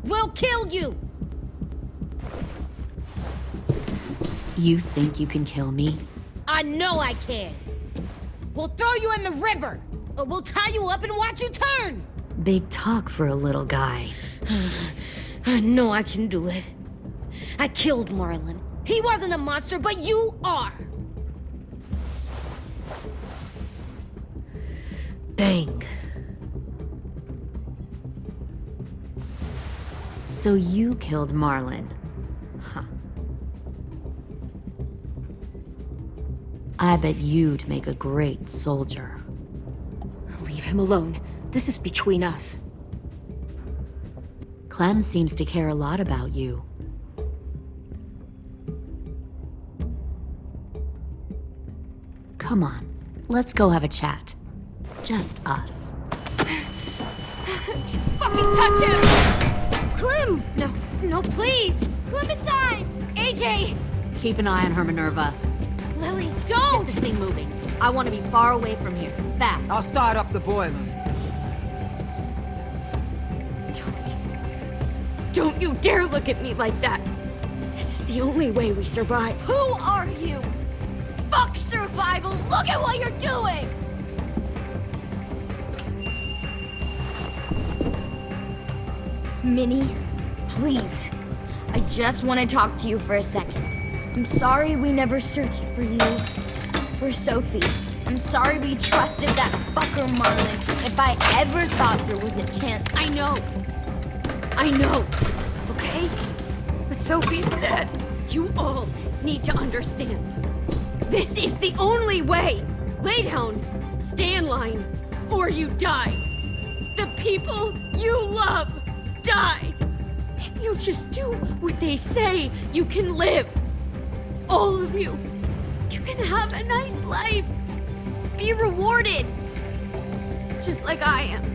We'll kill you! You think you can kill me? I know I can. We'll throw you in the river, or we'll tie you up and watch you turn. Big talk for a little guy. I know I can do it. I killed Marlon. He wasn't a monster, but you are. Dang. So you killed Marlon. Huh. I bet you'd make a great soldier. Leave him alone. This is between us. Clem seems to care a lot about you. Come on, let's go have a chat. Just us. Fucking touch him! Clem! No, please! Clementine! AJ! Keep an eye on her, Minerva. Lily, Get don't! this thing moving. I want to be far away from here. Fast. I'll start up the boiler. Don't you dare look at me like that! This is the only way we survive. Who are you? Fuck survival! Look at what you're doing! Minnie, please. I just want to talk to you for a second. I'm sorry we never searched for you. For Sophie. I'm sorry we trusted that fucker Marlon. If I ever thought there was a chance. I know, okay? But Sophie's dead. You all need to understand. This is the only way! Lay down, stay in line, or you die. The people you love die. If you just do what they say, you can live. All of you. You can have a nice life. Be rewarded. Just like I am.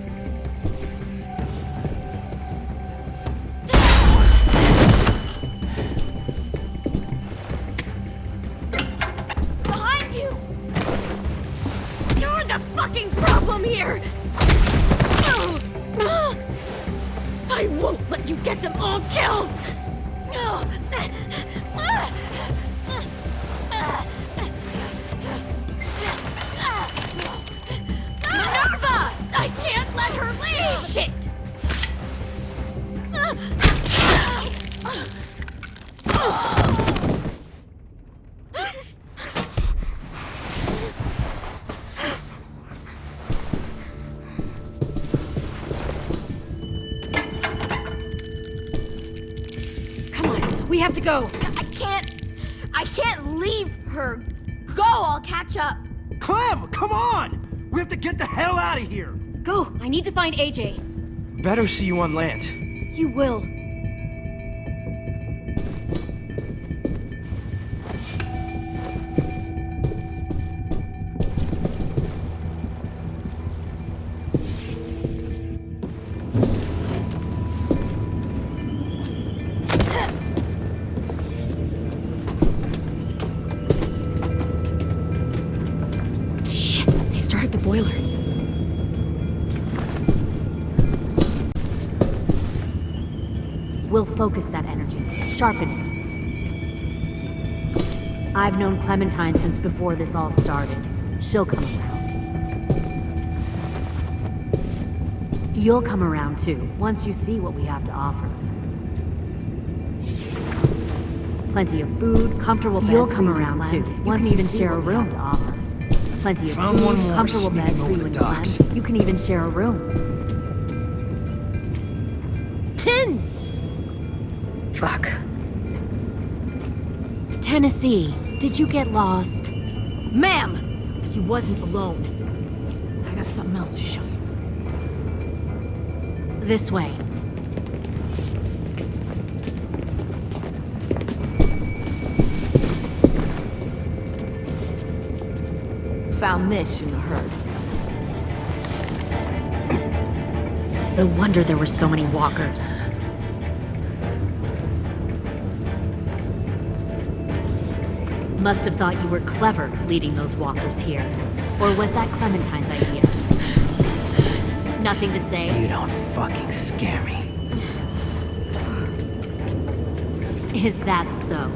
Behind you! You're the fucking problem here! I won't let you get them all killed! Minerva! I can't let her leave! Shit! Come on, we have to go. I can't leave her. Go, I'll catch up. Clem, come on! We have to get the hell out of here! Go, I need to find AJ. Better see you on land. You will. boiler. We'll focus that energy, sharpen it. I've known Clementine since before this all started. She'll come around. You'll come around too, once you see what we have to offer. Plenty of food, comfortable beds. You'll come around too, once you even share a room to offer. Plenty of Found one food, more comfortable beds sneaking for you over and the Clem. docks. You can even share a room. 10! Fuck. Tennessee, did you get lost? Ma'am! He wasn't alone. I got something else to show you. This way. Found this in the herd. No wonder there were so many walkers. Must have thought you were clever leading those walkers here. Or was that Clementine's idea? Nothing to say? You don't fucking scare me. Is that so?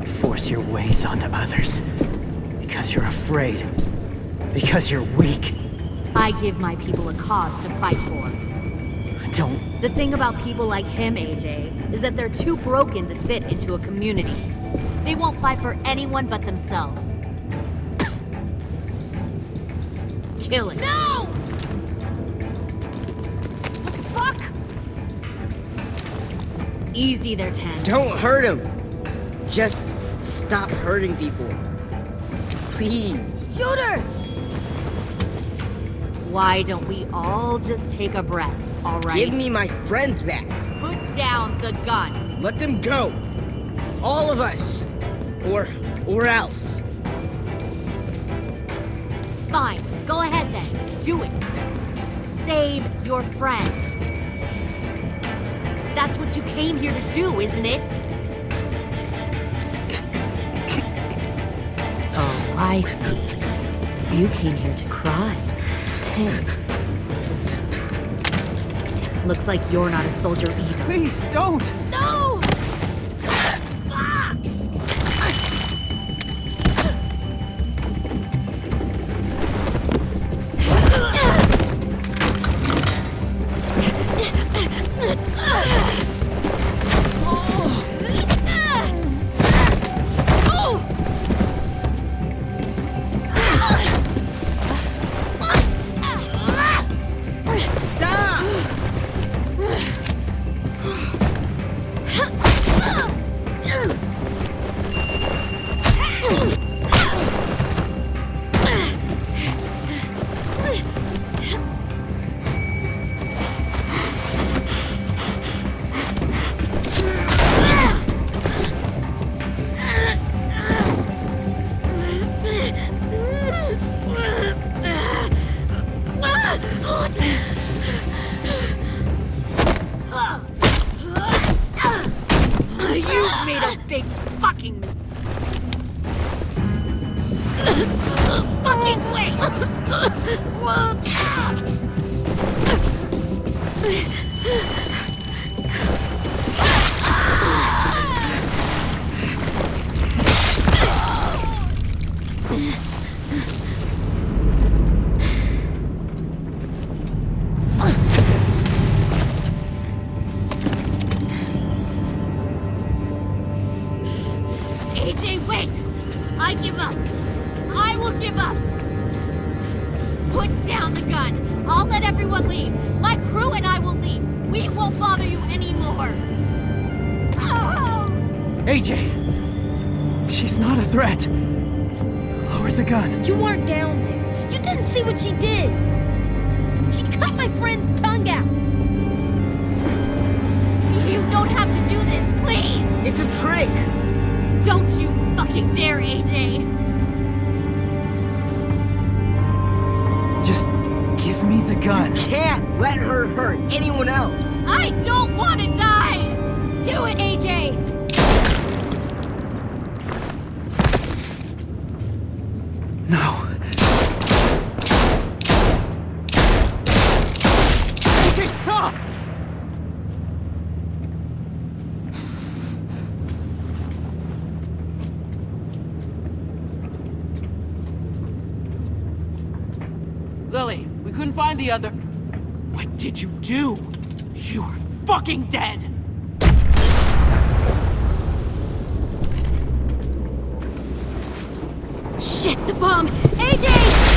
You force your ways onto others. Because you're afraid. Because you're weak. I give my people a cause to fight for. Don't. The thing about people like him, AJ, is that they're too broken to fit into a community. They won't fight for anyone but themselves. Kill it. No! Fuck! Easy there, 10. Don't hurt him. Just stop hurting people. Please. Shoot her! Why don't we all just take a breath, all right? Give me my friends back. Put down the gun. Let them go. All of us. Or else. Fine, go ahead then. Do it. Save your friends. That's what you came here to do, isn't it? Oh, I see. You came here to cry. Tim. Looks like you're not a soldier either. Please, don't! No! You made a big fucking mistake. Fucking wait! AJ, wait! I give up. I will give up. Put down the gun. I'll let everyone leave. My crew and I will leave. We won't bother you anymore. Oh! AJ! She's not a threat. Lower the gun. You weren't down there. You didn't see what she did. She cut my friend's tongue out. You don't have to do this, please! It's a trick. Don't you fucking dare, AJ! Just give me the gun. Can't let her hurt anyone else. I don't want to die! Do it, AJ! No. Lily, we couldn't find the other. What did you do? You are fucking dead! Shit, the bomb! AJ!